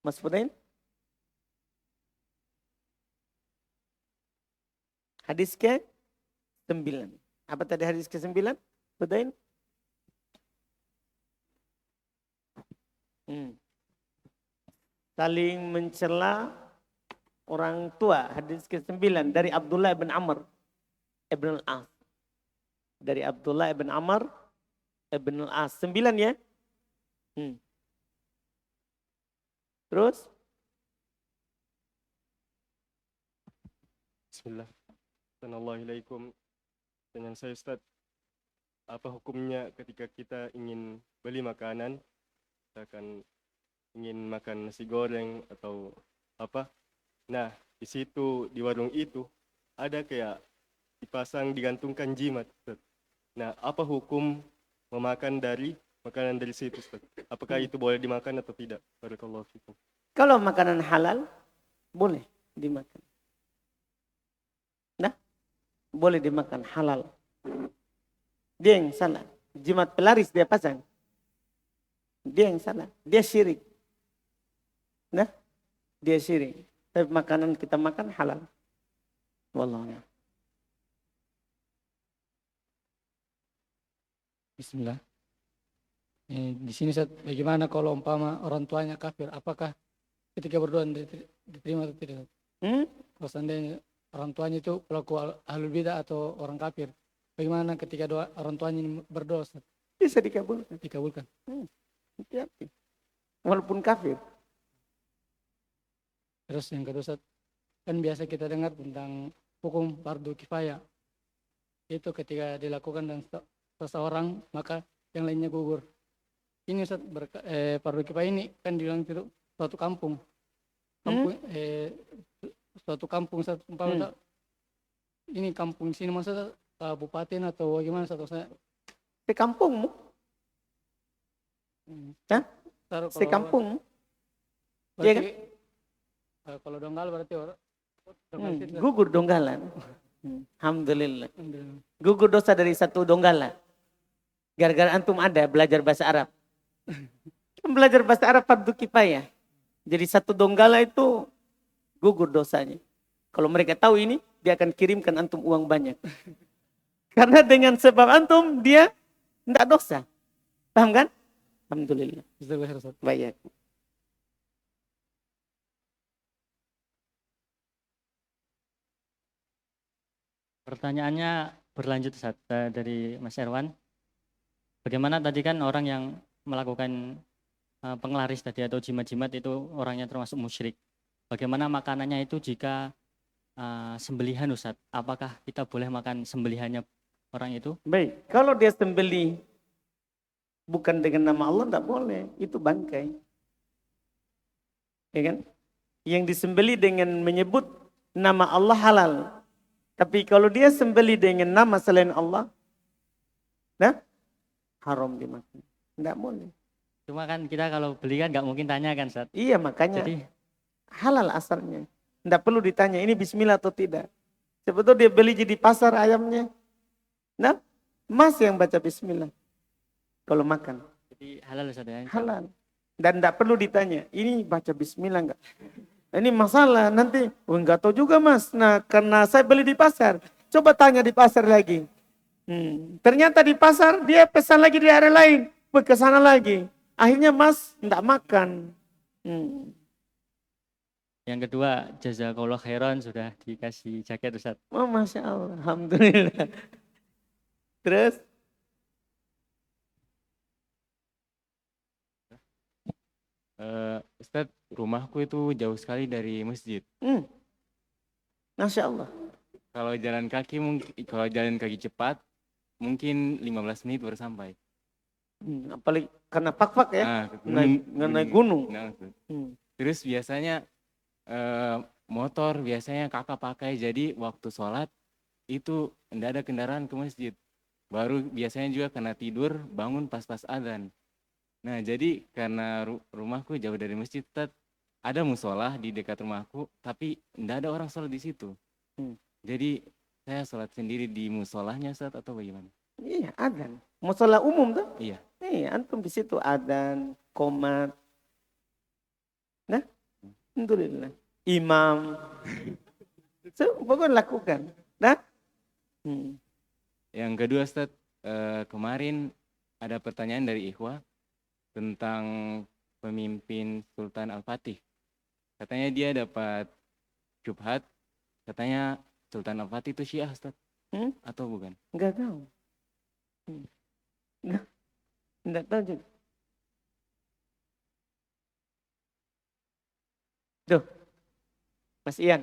Mas Fudain? Hadis ke-9. Apa tadi hadis ke-9? Fudain? Saling mencela orang tua. Hadis ke-9 dari Abdullah bin Amr ibn al-As. Dari Abdullah bin Amr ibn al-As. 9 ya? Terus? Bismillah. Assalamualaikum. Dengan saya Ustaz, apa hukumnya ketika kita ingin beli makanan, misalkan ingin makan nasi goreng atau apa. Nah, di situ di warung itu ada kayak dipasang digantungkan jimat, Ustaz. Nah, apa hukum memakan dari makanan dari situ, Ustaz? Apakah itu boleh dimakan atau tidak? Barakallahu fikum. Kalau makanan halal, boleh dimakan. Nah, boleh dimakan halal. Dia yang salah. Jimat pelaris dia pasang. Dia yang salah. Dia syirik. Nah, dia syirik. Tapi makanan kita makan halal. Wallahu a'lam. Bismillah. Di sini bagaimana kalau umpama orang tuanya kafir, apakah ketika berdoa diterima atau tidak? Kalau seandainya orang tuanya itu pelaku ahlul bidah atau orang kafir, bagaimana ketika doa orang tuanya berdoa? Bisa dikabulkan. Dikabulkan. Hati-hati. Walaupun kafir. Terus yang kedua, kan biasa kita dengar tentang hukum fardu kifayah. Itu ketika dilakukan dan seseorang, maka yang lainnya gugur. Ini Ustaz, fardu kifayah ini kan dibilang itu suatu kampung. Suatu kampung Ustaz, ini kampung sini masa kabupaten atau bagaimana Ustaz? Di kampungmu? Hah? Di kampung? Iya kan? Kalau Donggala berarti gugur Donggalan. Alhamdulillah. Gugur dosa dari satu Donggala. Gara-gara antum ada belajar bahasa Arab. Belajar bahasa Arab fardu kifayah. Jadi satu Donggala itu gugur dosanya. Kalau mereka tahu ini, dia akan kirimkan antum uang banyak. Karena dengan sebab antum, dia tidak dosa. Paham kan? Alhamdulillah. Baik. Pertanyaannya berlanjut Ustaz, dari Mas Erwan. Bagaimana tadi kan orang yang melakukan penglaris tadi atau jimat-jimat itu orangnya termasuk musyrik. Bagaimana makanannya itu jika sembelihan Ustaz. Apakah kita boleh makan sembelihannya orang itu? Baik, kalau dia sembeli bukan dengan nama Allah tidak boleh, itu bangkai. Ya kan? Yang disembeli dengan menyebut nama Allah halal. Tapi kalau dia sembeli dengan nama selain Allah, nah, haram dimakan. Tidak boleh. Cuma kan kita kalau beli kan nggak mungkin tanya kan Ustaz. Iya, makanya Jadi halal asalnya. Tidak perlu ditanya ini bismillah atau tidak. Sebetulnya dia beli di pasar ayamnya. Nah, mas yang baca bismillah. Kalau makan. jadi halal Ustaz ya. Halal. Dan tidak perlu ditanya, ini baca bismillah enggak? Ini masalah nanti, enggak tahu juga mas. Nah karena saya beli di pasar, coba tanya di pasar lagi. Ternyata di pasar dia pesan lagi di area lain, ke sana lagi. Akhirnya mas enggak makan. Yang kedua, jazakallah khairan sudah dikasih jaket Ustaz. Oh Masya Allah, Alhamdulillah. Terus? Ustadz, rumahku itu jauh sekali dari masjid. Masya Allah. Kalau jalan kaki cepat, mungkin 15 menit baru sampai. Apalagi karena pak-pak ya, naik gunung. Nah, terus biasanya motor biasanya kakak pakai, jadi waktu sholat itu tidak ada kendaraan ke masjid. Baru biasanya juga kena tidur, bangun pas-pas adzan. Nah jadi karena rumahku jauh dari masjid, ada musola di dekat rumahku, tapi tidak ada orang sholat di situ. Jadi saya sholat sendiri di musolahnya Ustaz atau bagaimana? Iya, adzan. Musola umum tuh? Iya. Iya, antum di situ adzan, qomat. Nah, alhamdulillah. Imam. Pokoknya lakukan. Nah. Yang kedua Ustaz, kemarin ada pertanyaan dari Ikhwah tentang pemimpin Sultan Al-Fatih. Katanya dia dapat syubhat, katanya Sultan Al-Fatih itu Syiah Ustaz. Atau bukan? Enggak tahu. Enggak tahu juga. Duh, Mas Ian.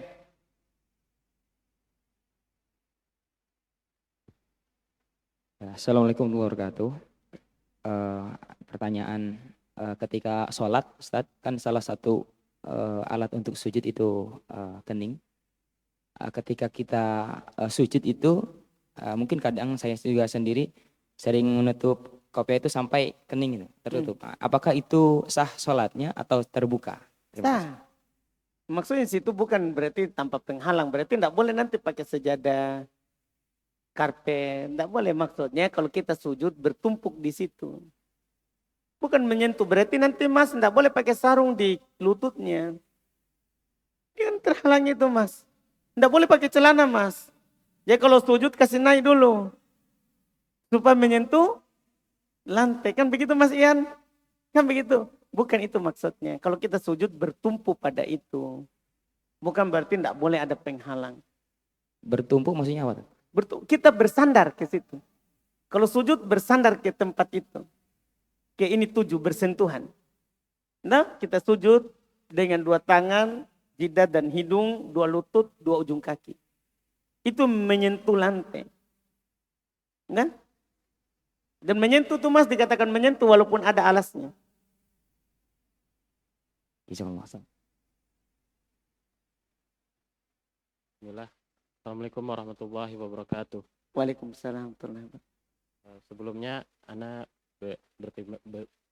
Assalamualaikum warahmatullahi wabarakatuh. Pertanyaan, ketika sholat Ustadz, kan salah satu alat untuk sujud itu kening. Ketika kita sujud itu mungkin kadang saya juga sendiri sering menutup kopiah itu sampai kening itu tertutup. Apakah itu sah sholatnya atau terbuka? Sah. Maksudnya situ bukan berarti tanpa penghalang, berarti tidak boleh nanti pakai sejadah, karpet, tidak boleh. Maksudnya kalau kita sujud bertumpuk di situ. Bukan menyentuh, berarti nanti mas tidak boleh pakai sarung di lututnya. Kan terhalang itu mas. Tidak boleh pakai celana mas. Ya kalau sujud kasih naik dulu. Supaya menyentuh lantai. Kan begitu mas Ian? Kan begitu? Bukan itu maksudnya. Kalau kita sujud bertumpu pada itu. Bukan berarti tidak boleh ada penghalang. Bertumpuk maksudnya apa? Kita bersandar ke situ. Kalau sujud bersandar ke tempat itu. Kayak ini tujuh bersentuhan. Nah kita sujud dengan dua tangan, jidat dan hidung, dua lutut, dua ujung kaki. Itu menyentuh lantai. Nah? Dan menyentuh itu mas dikatakan menyentuh walaupun ada alasnya. Bismillah. Assalamualaikum warahmatullahi wabarakatuh. Waalaikumsalam warahmatullahi wabarakatuh. Sebelumnya Ana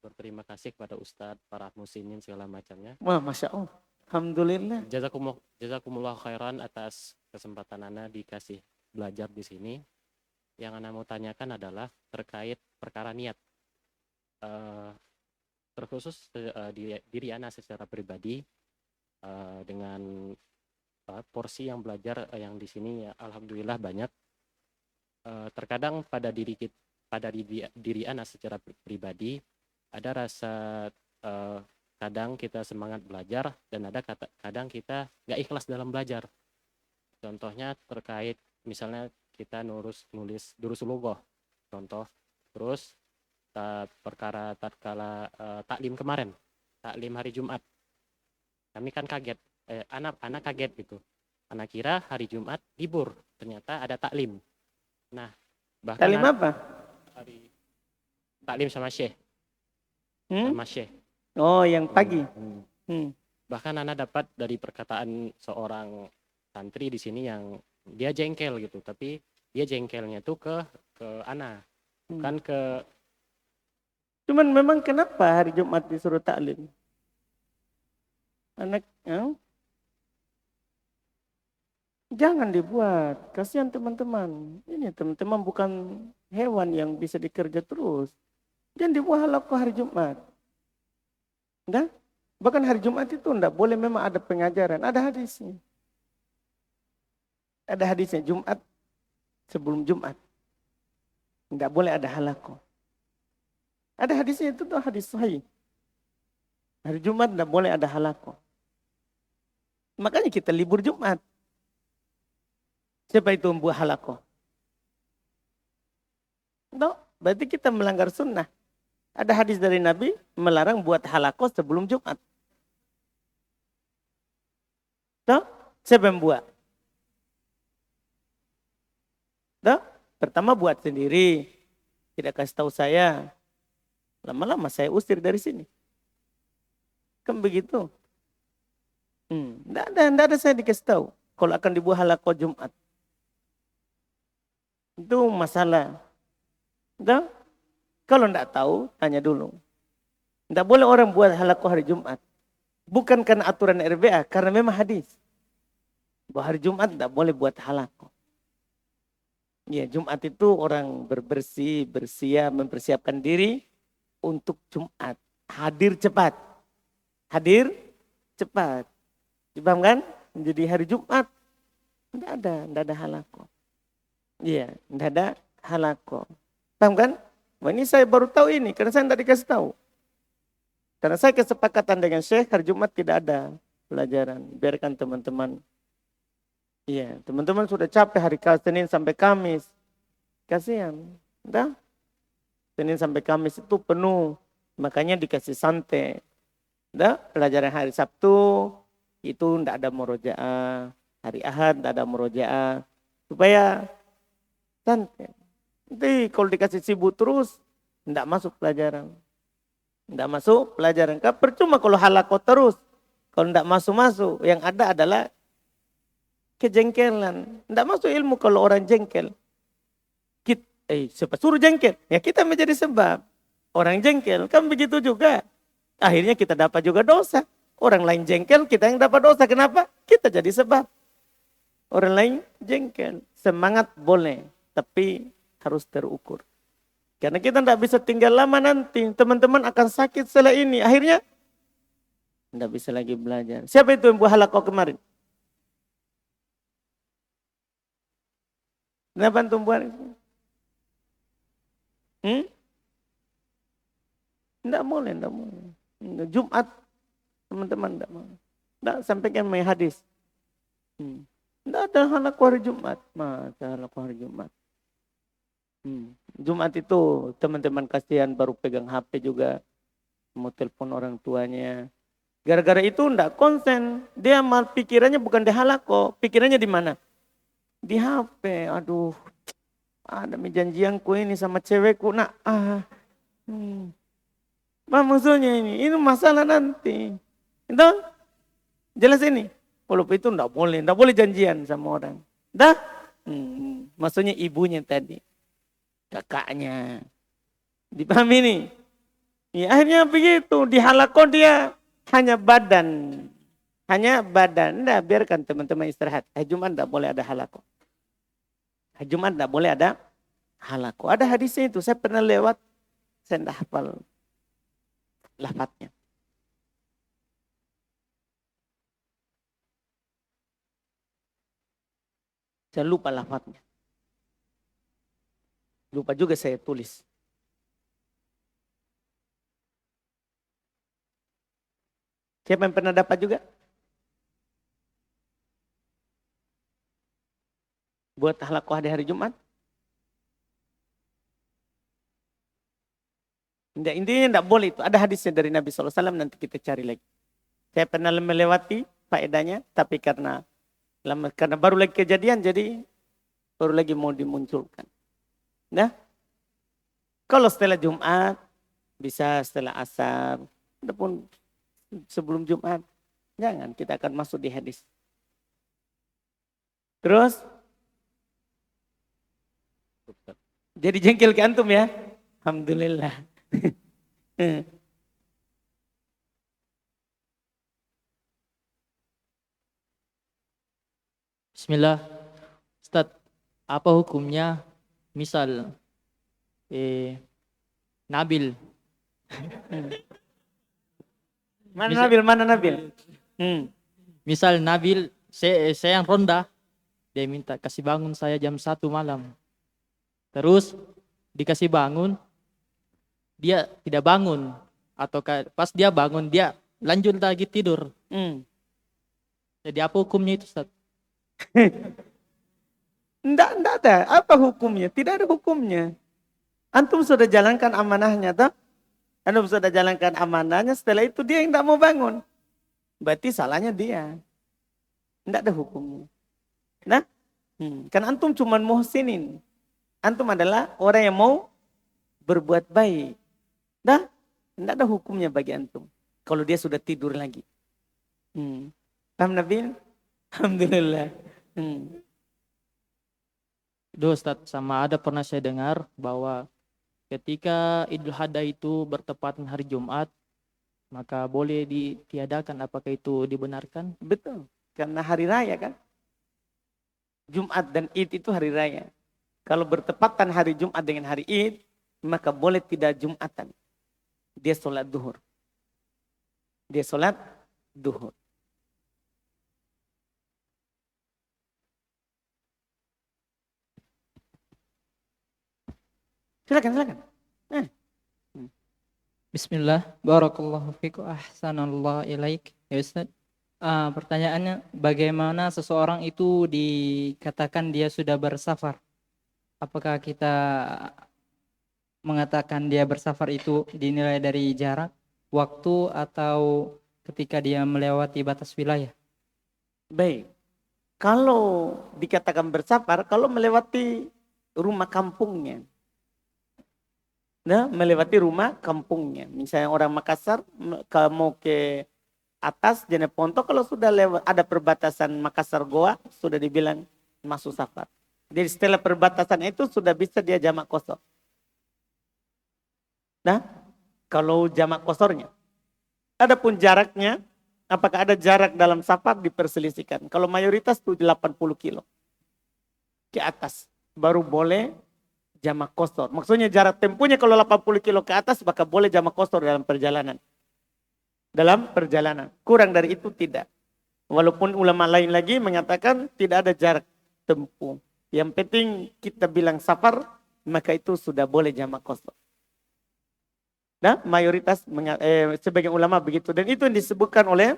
berterima kasih kepada Ustadz, para muslimin segala macamnya. Wah, Masya Allah. Alhamdulillah. Jazakumullah khairan atas kesempatan Ana dikasih belajar di sini. Yang Ana mau tanyakan adalah terkait perkara niat. Terkhusus diri Ana secara pribadi dengan porsi yang belajar yang di sini ya, alhamdulillah banyak. Terkadang pada diri Ana secara pribadi ada rasa kadang kita semangat belajar dan ada kadang kita nggak ikhlas dalam belajar. Contohnya terkait misalnya kita nulis durusul lughah contoh, terus perkara tatkala taklim kemarin, taklim hari Jumat, kami kan kaget, anak kaget gitu, Anak kira hari Jumat libur, ternyata ada taklim. Nah, bahkan Taklim apa? hari taklim sama syekh, Hmm? sama syekh. Oh, yang pagi. Hmm. Bahkan Ana dapat dari perkataan seorang santri di sini yang dia jengkel gitu, tapi dia jengkelnya tuh ke Ana, bukan ke. Cuman memang kenapa hari Jumat disuruh taklim? Anak, jangan dibuat, kasihan teman-teman. Ini teman-teman bukan hewan yang bisa dikerja terus. Jangan dibuat halaqah hari Jumat. Enggak? Bahkan hari Jumat itu enggak boleh, memang ada pengajaran, ada hadisnya. Ada hadisnya, Jumat sebelum Jumat. Enggak boleh ada halaqah. Ada hadisnya, itu tuh hadis sahih. Hari Jumat enggak boleh ada halaqah. Makanya kita libur Jumat. Siapa itu membuat halaqah? No, berarti kita melanggar sunnah. Ada hadis dari Nabi melarang buat halaqah sebelum Jumat. No, siapa yang buat? No, pertama buat sendiri. Tidak kasih tahu saya. Lama-lama saya usir dari sini. Kan begitu. Tidak ada saya dikasih tahu. Kalau akan dibuat halaqah Jumat. Itu masalah. Nah, kalau tidak tahu, tanya dulu. Tidak boleh orang buat halaqah hari Jumat. Bukan karena aturan RBA, karena memang hadis. Bahwa hari Jumat tidak boleh buat halaqah. Ya, Jumat itu orang berbersih, bersiap, mempersiapkan diri untuk Jumat. Hadir cepat. Hadir cepat. Dipaham kan? Jadi hari Jumat tidak ada halaqah. Iya, tidak ada halaqah. Paham kan? Wah, ini saya baru tahu ini, karena saya tidak dikasih tahu. Karena saya kesepakatan dengan Syekh, hari Jumat tidak ada pelajaran. Biarkan teman-teman. Iya, teman-teman sudah capek hari Senin sampai Kamis. Kasihan. Dah. Senin sampai Kamis itu penuh. Makanya dikasih santai. Dah, pelajaran hari Sabtu itu tidak ada murojaah. Hari Ahad tidak ada murojaah. Supaya santai. Nanti kalau dikasih sibuk terus, tidak masuk pelajaran. Tidak masuk pelajaran. Kan percuma kalau halaqah terus. Kalau tidak masuk-masuk, yang ada adalah kejengkelan. Tidak masuk ilmu kalau orang jengkel. Siapa suruh jengkel? Ya kita menjadi sebab. Orang jengkel, kan begitu juga. Akhirnya kita dapat juga dosa. Orang lain jengkel, kita yang dapat dosa. Kenapa? Kita jadi sebab. Orang lain jengkel. Semangat boleh, tapi harus terukur. Karena kita tidak bisa tinggal lama nanti. Teman-teman akan sakit setelah ini. Akhirnya tidak bisa lagi belajar. Siapa itu yang buat halaqah kemarin? Kenapa antum buat itu? Tidak boleh, tidak boleh. Jumat, teman-teman tidak boleh. Tidak, sampaikan main hadis. Tidak ada halaqah hari Jumat. Masa halaqah hari Jumat? Jumat itu teman-teman kasihan baru pegang HP juga. Mau telepon orang tuanya. Gara-gara itu tidak konsen. Dia mal pikirannya bukan di halaqah. Pikirannya di mana? Di HP. Aduh. Ada janjianku ini sama cewekku. Apa maksudnya ini? Ini masalah nanti. Itu jelas ini. Walaupun itu enggak boleh janjian sama orang. Dah? Maksudnya ibunya tadi. Kakaknya. Dipahami nih? Ya, akhirnya begitu. Di halaqah dia hanya badan. Hanya badan. Nah, biarkan teman-teman istirahat. Hari Jumat enggak boleh ada halaqah. Hari Jumat tidak boleh ada halaqah. Ada hadisnya itu. Saya pernah lewat. Saya tidak hafal lafadznya. Saya lupa lafadznya. Lupa juga saya tulis. Siapa yang pernah dapat juga? Buat halaqah di hari Jumat? Intinya tidak boleh itu. Ada hadisnya dari Nabi SAW, nanti kita cari lagi. Saya pernah melewati faedahnya, tapi karena Lama, karena baru lagi kejadian, jadi baru lagi mau dimunculkan. Nah, kalau setelah Jumat, bisa setelah asar, ataupun sebelum Jumat, jangan, kita akan masuk di hadis. Terus, jadi jengkel ke antum ya? Alhamdulillah. Bismillah, Ustadz, apa hukumnya misal Nabil, Mana Bisa- Nabil? Mana Nabil? misal Nabil saya yang ronda, dia minta kasih bangun saya jam 1 malam. Terus dikasih bangun, dia tidak bangun, atau pas dia bangun dia lanjut lagi tidur. Jadi apa hukumnya itu, Ustadz? Enggak ada. Apa hukumnya? Tidak ada hukumnya. Antum sudah jalankan amanahnya, toh? Antum sudah jalankan amanahnya, setelah itu dia yang tidak mau bangun. Berarti salahnya dia. Enggak ada hukumnya. Nah, kan antum cuma muhsinin. Antum adalah orang yang mau berbuat baik. Dah, enggak ada hukumnya bagi antum. Kalau dia sudah tidur lagi. Paham Nabil? Alhamdulillah. Ustadz, sama ada pernah saya dengar bahwa ketika Idul Adha itu bertepatan hari Jumat, maka boleh ditiadakan. Apakah itu dibenarkan? Betul. Karena hari raya kan. Jumat dan Id itu hari raya. Kalau bertepatan hari Jumat dengan hari Id, maka boleh tidak Jumatan. Dia sholat duhur. Dia sholat duhur. Silakan. Bismillah, barakallahu fiku, ahsanallah ilaik. Ya Ustaz, pertanyaannya bagaimana seseorang itu dikatakan dia sudah bersafar? Apakah kita mengatakan dia bersafar itu dinilai dari jarak, waktu, atau ketika dia melewati batas wilayah? Baik. Kalau dikatakan bersafar, kalau melewati rumah kampungnya. Nah, melewati rumah kampungnya. Misalnya orang Makassar mau ke atas Jeneponto, kalau sudah lewat ada perbatasan Makassar Goa, sudah dibilang masuk safar. Jadi setelah perbatasan itu sudah bisa dia jamak qashar. Nah, kalau jamak qasharnya. Adapun jaraknya, apakah ada jarak dalam safar diperselisihkan. Kalau mayoritas itu 80 kilo ke atas baru boleh jamak qashar. Maksudnya jarak tempuhnya kalau 80 kilo ke atas maka boleh jamak qashar dalam perjalanan. Dalam perjalanan. Kurang dari itu tidak. Walaupun ulama lain lagi mengatakan tidak ada jarak tempuh. Yang penting kita bilang safar, maka itu sudah boleh jamak qashar. Nah, mayoritas sebagian ulama begitu. Dan itu yang disebutkan oleh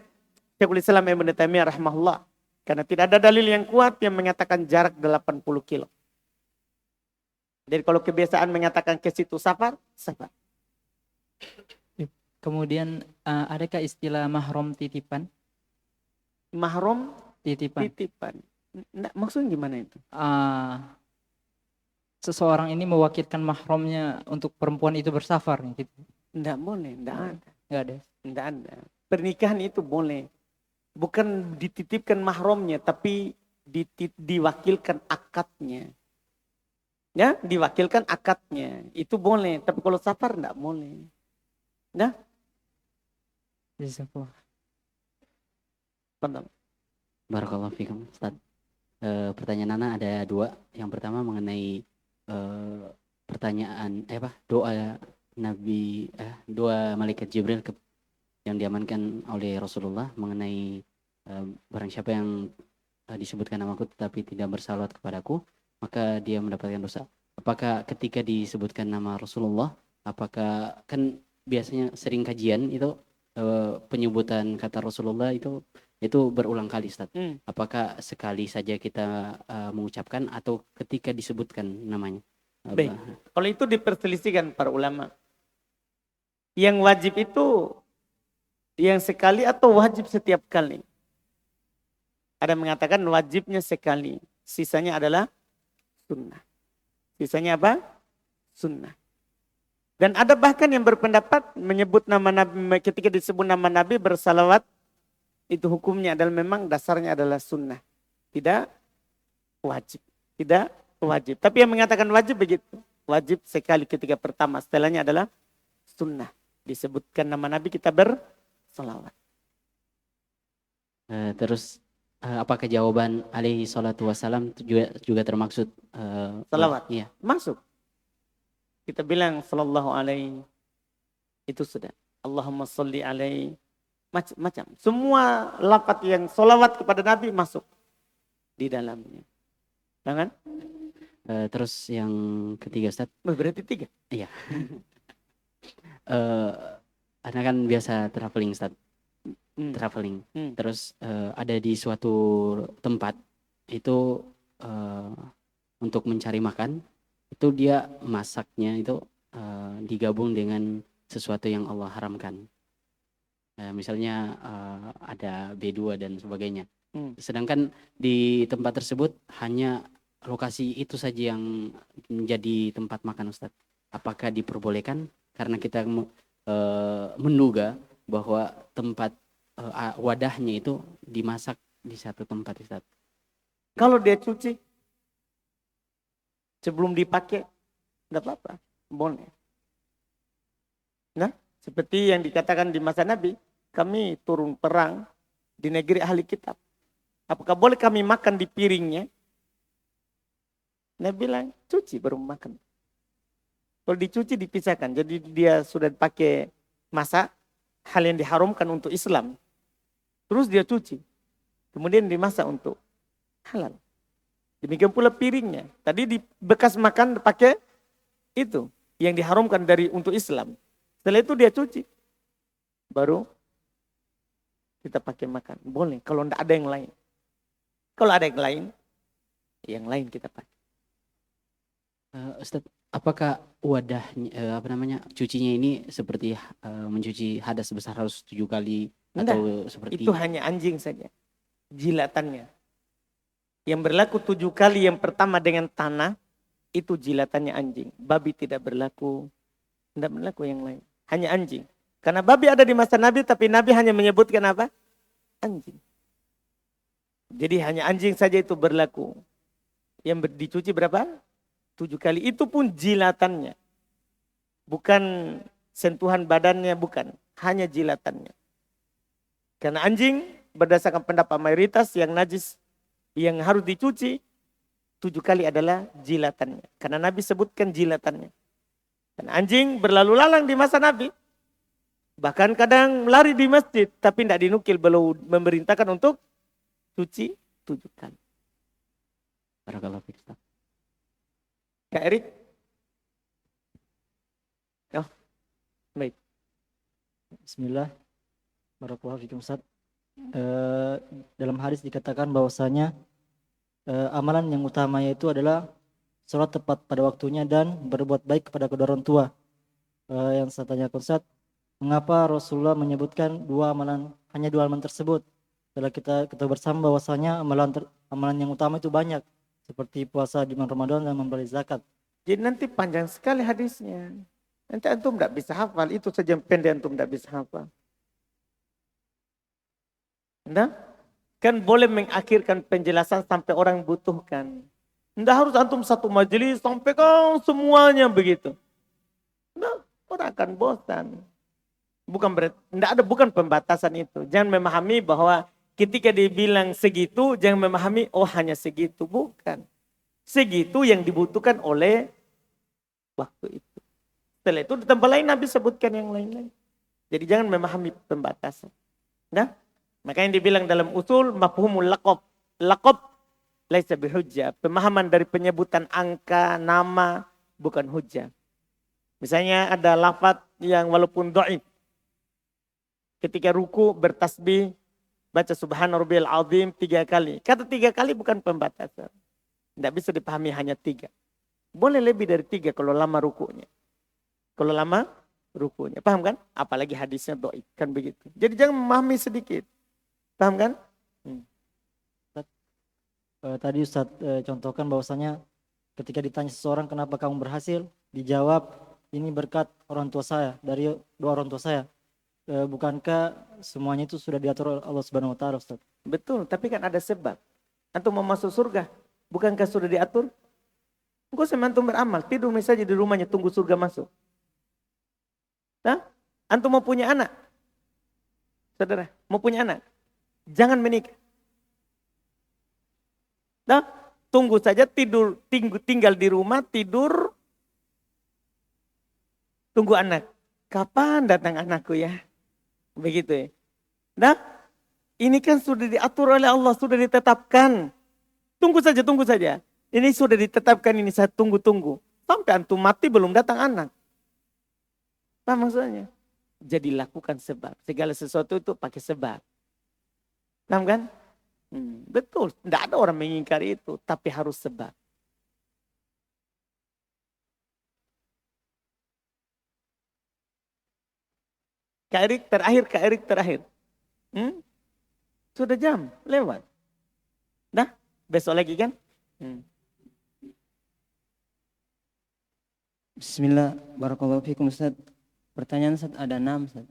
Syekhul Islam Ibnu Taimiyah rahimahullah. Karena tidak ada dalil yang kuat yang mengatakan jarak 80 kilo. Jadi kalau kebiasaan mengatakan ke situ safar. Kemudian adakah istilah mahram titipan? Mahram Titipan. Nah, maksudnya gimana itu? Seseorang ini mewakilkan mahramnya untuk perempuan itu bersafar gitu. Tidak boleh, tidak ada. Enggak ada. Tidak ada. Pernikahan itu boleh. Bukan dititipkan mahramnya, tapi diwakilkan akadnya. Ya, diwakilkan akadnya. Itu boleh, tapi kalau safar tidak boleh. Nah, Jazakallah. pardon. Barakallahu fikum, Ustaz. Pertanyaan Nana ada dua. Yang pertama mengenai pertanyaan doa Nabi doa malaikat Jibril yang diamankan oleh Rasulullah mengenai barang siapa yang disebutkan namaku tetapi tidak bersalawat kepadaku maka dia mendapatkan dosa. Apakah ketika disebutkan nama Rasulullah, apakah kan biasanya sering kajian itu penyebutan kata Rasulullah itu berulang kali, Ustaz. Apakah sekali saja kita mengucapkan atau ketika disebutkan namanya? Baik. Kalau itu diperselisihkan para ulama. Yang wajib itu yang sekali atau wajib setiap kali? Ada yang mengatakan wajibnya sekali. Sisanya adalah sunnah. Sisanya apa? Sunnah. Dan ada bahkan yang berpendapat menyebut nama Nabi, ketika disebut nama Nabi bersalawat, itu hukumnya adalah memang dasarnya adalah sunnah. Tidak wajib. Tidak wajib. Tapi yang mengatakan wajib begitu. Wajib sekali ketika pertama. Setelahnya adalah sunnah. Disebutkan nama Nabi kita bersalawat. Terus apakah jawaban alaihi salatu wassalam juga termaksud salawat? Iya. Masuk. Kita bilang sallallahu alaihi, itu sudah. Allahumma salli alaihi, macam-macam. Semua lafaz yang salawat kepada Nabi masuk di dalamnya. Jangan? Terus yang ketiga Ustaz. Berarti 3. Iya. Anak kan biasa traveling Ustaz. Traveling. Terus ada di suatu tempat itu untuk mencari makan, itu dia masaknya itu digabung dengan sesuatu yang Allah haramkan. Misalnya ada B2 dan sebagainya. Sedangkan di tempat tersebut hanya lokasi itu saja yang menjadi tempat makan Ustaz. Apakah diperbolehkan? Karena kita menduga bahwa tempat wadahnya itu dimasak di satu tempat Ustaz. Kalau dia cuci sebelum dipakai, enggak apa-apa, boleh. Nah, seperti yang dikatakan di masa Nabi, kami turun perang di negeri ahli kitab. Apakah boleh kami makan di piringnya? Nabi bilang, cuci baru makan. Kalau dicuci dipisahkan, jadi dia sudah pakai masak, hal yang diharamkan untuk Islam. Terus dia cuci, kemudian dimasak untuk halal. Demikian pula piringnya. Tadi di bekas makan pakai itu yang diharamkan dari untuk Islam. Setelah itu dia cuci, baru kita pakai makan. Boleh kalau tidak ada yang lain. Kalau ada yang lain kita pakai. Ustaz, apakah wadahnya cucinya ini seperti mencuci hadas sebesar harus 7 kali atau seperti itu hanya anjing saja jilatannya. Yang berlaku 7 kali yang pertama dengan tanah itu jilatannya anjing. Babi tidak berlaku yang lain. Hanya anjing. Karena babi ada di masa Nabi tapi Nabi hanya menyebutkan apa? Anjing. Jadi hanya anjing saja itu berlaku. Yang dicuci berapa? 7 kali. Itu pun jilatannya. Bukan sentuhan badannya, bukan. Hanya jilatannya. Karena anjing berdasarkan pendapat mayoritas yang najis, yang harus dicuci 7 kali adalah jilatannya. Karena Nabi sebutkan jilatannya. Karena anjing berlalu lalang di masa Nabi. Bahkan kadang lari di masjid, tapi tidak dinukil, belum memerintahkan untuk cuci 7 kali. Barakallahu fiik, Ustaz. Kak Erik? Oh, baik. Bismillah. Barakallahu fiikum Ustaz. Dalam hadis dikatakan bahwasanya amalan yang utamanya itu adalah sholat tepat pada waktunya dan berbuat baik kepada kedua orang tua. Yang saya tanyakan Ustaz, mengapa Rasulullah menyebutkan hanya dua amalan tersebut? Setelah kita bersama bahwasanya amalan yang utama itu banyak, seperti puasa di bulan Ramadan dan memberi zakat. Jadi nanti panjang sekali hadisnya. Nanti antum tidak bisa hafal. Itu saja yang pendek antum tidak bisa hafal. Nah, kan boleh mengakhirkan penjelasan sampai orang butuhkan. Tidak harus antum satu majelis sampai kau semuanya begitu. Nah, orang akan bosan. Bukan pembatasan itu. Jangan memahami bahwa ketika dibilang segitu, jangan memahami, oh hanya segitu. Bukan. Segitu yang dibutuhkan oleh waktu itu. Setelah itu di tempat lain Nabi sebutkan yang lain-lain. Jadi jangan memahami pembatasan. Nah, makanya dibilang dalam usul, mafhumul laqab. Laqab laisa bihujjah. Pemahaman dari penyebutan angka, nama, bukan hujjah. Misalnya ada lafaz yang walaupun dhaif. Ketika ruku bertasbih, baca subhana rabbiyal azim 3 kali. Kata 3 kali bukan pembatasan. Tidak bisa dipahami hanya 3. Boleh lebih dari 3 kalau lama rukunya. Kalau lama rukunya. Paham kan? Apalagi hadisnya dhaif. Kan begitu. Jadi jangan memahami sedikit. Paham kan? Tadi Ustadz contohkan bahwasanya ketika ditanya seseorang kenapa kamu berhasil, dijawab ini berkat orang tua saya, dari doa orang tua saya. Bukankah semuanya itu sudah diatur oleh Allah Subhanahu wa taala, Ustaz? Betul, tapi kan ada sebab. Antum mau masuk surga, bukankah sudah diatur? Engkau sama antum beramal, tidur saja di rumahnya tunggu surga masuk. Nah, antum mau punya anak, saudara, mau punya anak, jangan menikah. Nah, tunggu saja tinggal di rumah, tidur, tunggu anak. Kapan datang anakku ya? Begitu ya. Nah, ini kan sudah diatur oleh Allah, sudah ditetapkan. Tunggu saja, tunggu saja. Ini sudah ditetapkan, ini saya tunggu-tunggu. Sampai antum mati belum datang anak. Apa maksudnya? Jadi lakukan sebab. Segala sesuatu itu pakai sebab. Paham kan? Betul, tidak ada orang mengingkari itu, tapi harus sebab. Kak Erik terakhir. Sudah jam, lewat. Dah, besok lagi kan? Bismillah, barakallahu fikum Ustaz. Pertanyaan Ustaz ada 6 Ustaz.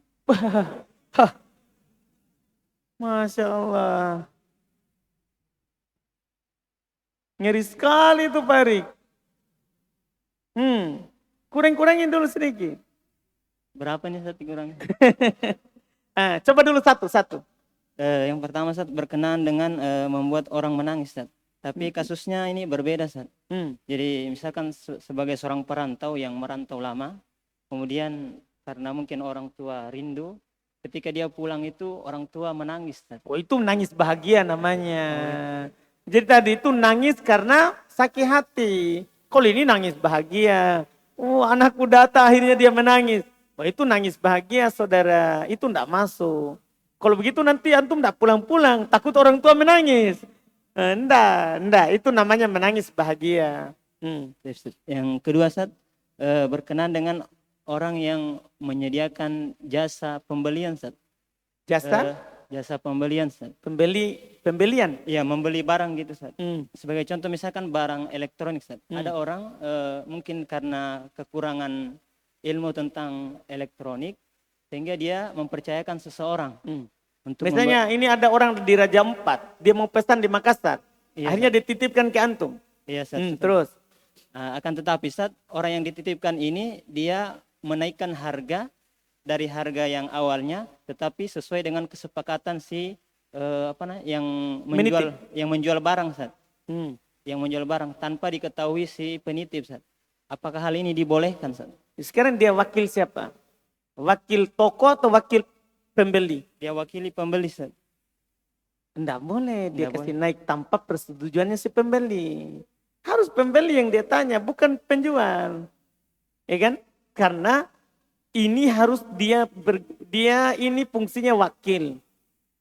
Masya Allah. Ngeri sekali itu Pak Erik. Kurang-kurangin dulu sedikit. Berapa nih Ustaz kurangnya? Coba dulu satu. Yang pertama Ustaz berkenaan dengan membuat orang menangis Ustaz. Tapi kasusnya ini berbeda Ustaz. Jadi misalkan sebagai seorang perantau yang merantau lama, kemudian karena mungkin orang tua rindu, ketika dia pulang itu orang tua menangis Ustaz. Oh itu menangis bahagia namanya. Jadi tadi itu nangis karena sakit hati. Kalau ini nangis bahagia. Anakku datang akhirnya dia menangis. Wah itu nangis bahagia saudara. Itu enggak masuk. Kalau begitu nanti antum enggak pulang-pulang. Takut orang tua menangis. Enggak. Itu namanya menangis bahagia. Yang kedua Ustaz, berkenaan dengan orang yang menyediakan jasa pembelian Ustaz. Jasa pembelian Ustaz. Pembelian? Iya, membeli barang gitu Ustaz. Sebagai contoh misalkan barang elektronik Ustaz. Ada orang mungkin karena kekurangan ilmu tentang elektronik sehingga dia mempercayakan seseorang. Misalnya ini ada orang di Raja Ampat, dia mau pesan di Makassar. Iya, akhirnya dititipkan ke antum. Iya Ustaz. Terus? Akan tetapi Ustaz, orang yang dititipkan ini dia menaikkan harga dari harga yang awalnya, tetapi sesuai dengan kesepakatan si yang menjual barang Ustaz. Yang menjual barang tanpa diketahui si penitip Ustaz. Apakah hal ini dibolehkan Ustaz? Sekarang dia wakil siapa? Wakil toko atau wakil pembeli? Dia wakili pembeli Ustaz. Enggak boleh dia kasih naik tanpa persetujuannya si pembeli. Harus pembeli yang dia tanya, bukan penjual. Ya kan? Karena ini harus dia ini fungsinya wakil.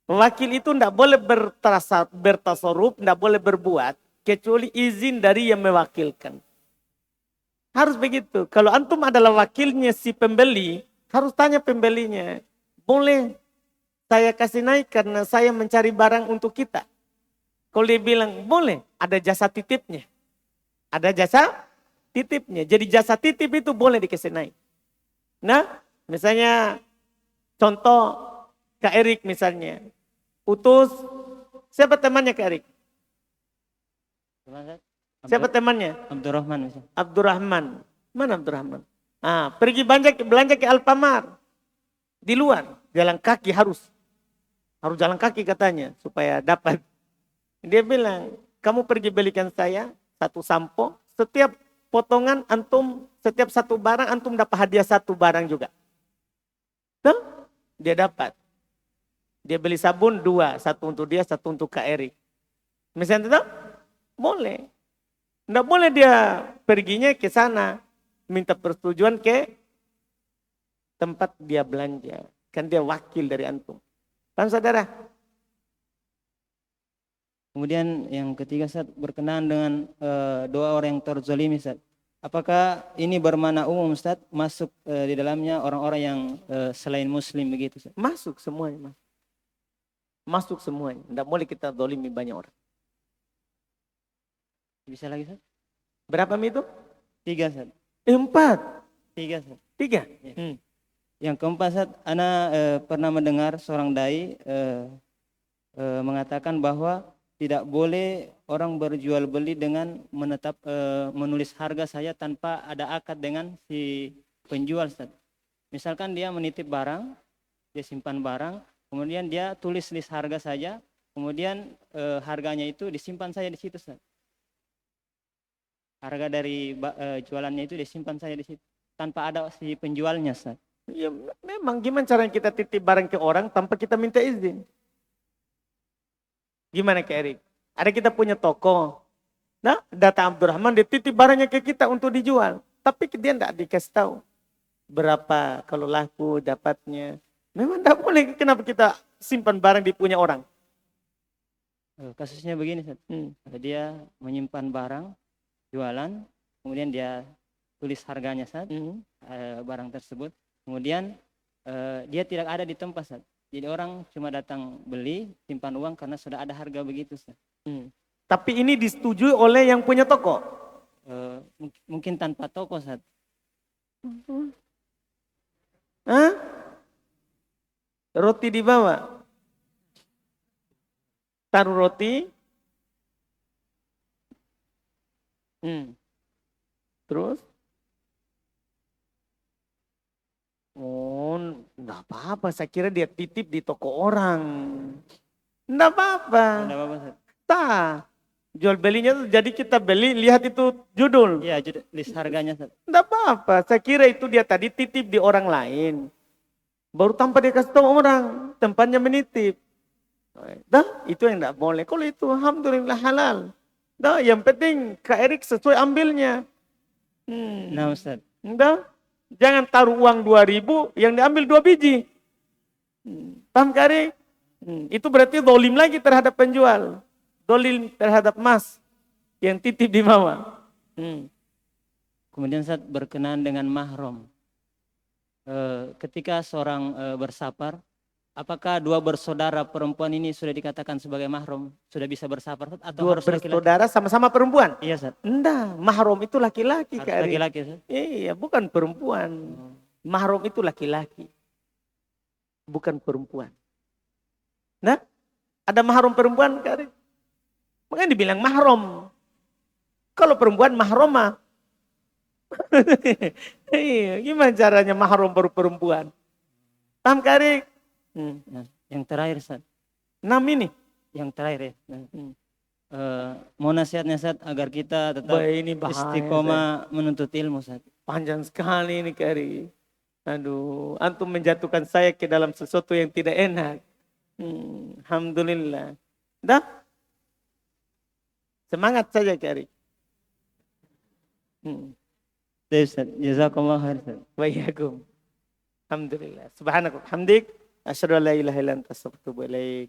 Wakil itu tidak boleh bertasarruf, tidak boleh berbuat kecuali izin dari yang mewakilkan. Harus begitu. Kalau antum adalah wakilnya si pembeli, harus tanya pembelinya. Boleh saya kasih naik karena saya mencari barang untuk kita. Kalau dia bilang boleh, ada jasa titipnya. Ada jasa titipnya. Jadi jasa titip itu boleh dikasih naik. Nah, misalnya contoh Kak Erik misalnya. Utus, siapa temannya Kak Erik? Siapa temannya? Abdurrahman. Abdurrahman. Mana Abdurrahman? Pergi belanja ke Alfamart. Di luar, jalan kaki harus jalan kaki katanya supaya dapat. Dia bilang, kamu pergi belikan saya satu sampo, setiap potongan antum, setiap satu barang antum dapat hadiah satu barang juga. Tuh, dia dapat. Dia beli sabun 2, satu untuk dia, satu untuk Kak Erik. Misalnya itu, boleh. Nggak boleh dia perginya ke sana, minta persetujuan ke tempat dia belanja. Kan dia wakil dari antum. Paham saudara? Kemudian yang ketiga Ustaz, berkenaan dengan doa orang yang terzalimi Ustaz. Apakah ini bermakna umum Ustaz, masuk di dalamnya orang-orang yang selain muslim begitu Ustaz? Masuk semuanya. Masuk semuanya. Tidak boleh kita zalimi banyak orang. Bisa lagi Ustaz? Berapa Mi itu? 3 Ustaz. 4. 3 Ustaz. 3. Yang keempat Ustaz, ana pernah mendengar seorang dai mengatakan bahwa tidak boleh orang berjual beli dengan menulis harga saja tanpa ada akad dengan si penjual Ustaz. Misalkan dia menitip barang, dia simpan barang, kemudian dia tulis list harga saja, kemudian harganya itu disimpan saja di situ Ustaz. Harga dari jualannya itu disimpan saja di situ tanpa ada si penjualnya Ustaz. Ya, memang gimana caranya kita titip barang ke orang tanpa kita minta izin? Gimana Kak Erik? Ada kita punya toko. Nah, data Abdurrahman dia titip barangnya ke kita untuk dijual. Tapi dia tidak dikasih tahu berapa kalau laku dapatnya. Memang tidak boleh. Kenapa kita simpan barang di punya orang? Kasusnya begini Ustaz. Dia menyimpan barang, jualan, kemudian dia tulis harganya Ustaz, barang tersebut. Kemudian dia tidak ada di tempat Ustaz. Jadi orang cuma datang beli, simpan uang karena sudah ada harga begitu Ustaz. Tapi ini disetujui oleh yang punya toko? Mungkin tanpa toko Ustaz. Hah? Roti dibawa? Taruh roti? Terus? Oh, enggak apa-apa. Saya kira dia titip di toko orang. Enggak apa-apa. Enggak apa-apa Ustaz. Tah. Jual belinya tuh jadi kita beli, lihat itu judul. Iya, list harganya Ustaz. Enggak apa-apa. Saya kira itu dia tadi titip di orang lain. Baru tanpa dia kasih tahu orang, tempatnya menitip. Dah, itu yang enggak boleh. Kalau itu alhamdulillah halal. Dah, yang penting Kak Erik sesuai ambilnya. Nah Ustaz. Dah. Jangan taruh uang 2.000 yang diambil 2 biji. Paham Kak Erik? Itu berarti dolim lagi terhadap penjual. Dolim terhadap mas yang titip di bawah. Kemudian Ustaz berkenaan dengan mahram. Ketika seorang bersafar, apakah dua bersaudara perempuan ini sudah dikatakan sebagai mahram? Sudah bisa bersafar Ustaz, atau Dua harus laki-laki? bersaudara sama-sama perempuan? Iya Ustaz. Enggak, mahram itu laki-laki Harus Kak Erik. laki-laki Ustaz. Iya, bukan perempuan. Mahram itu laki-laki. Bukan perempuan. Nah, ada mahram perempuan Kak Erik. Makanya dibilang mahram. Kalau perempuan mahroma. Iya, gimana caranya mahram baru perempuan? Paham Kak Erik? Nah, yang terakhir Ustaz. 6 ini? Yang terakhir ya. Mau nasihatnya Ustaz agar kita tetap ini bahaya, istiqomah menuntut ilmu Ustaz. Panjang sekali ini Kak Erik. Aduh, antum menjatuhkan saya ke dalam sesuatu yang tidak enak. Alhamdulillah. Dah? Semangat saja Kak Erik. Ustaz, jazakallah khair Ustaz. Waiyakum. Alhamdulillah. Subhanakallah. Hamdik. Asyhadu an la ilaha illa anta astaghfiruka wa atubu ilaik.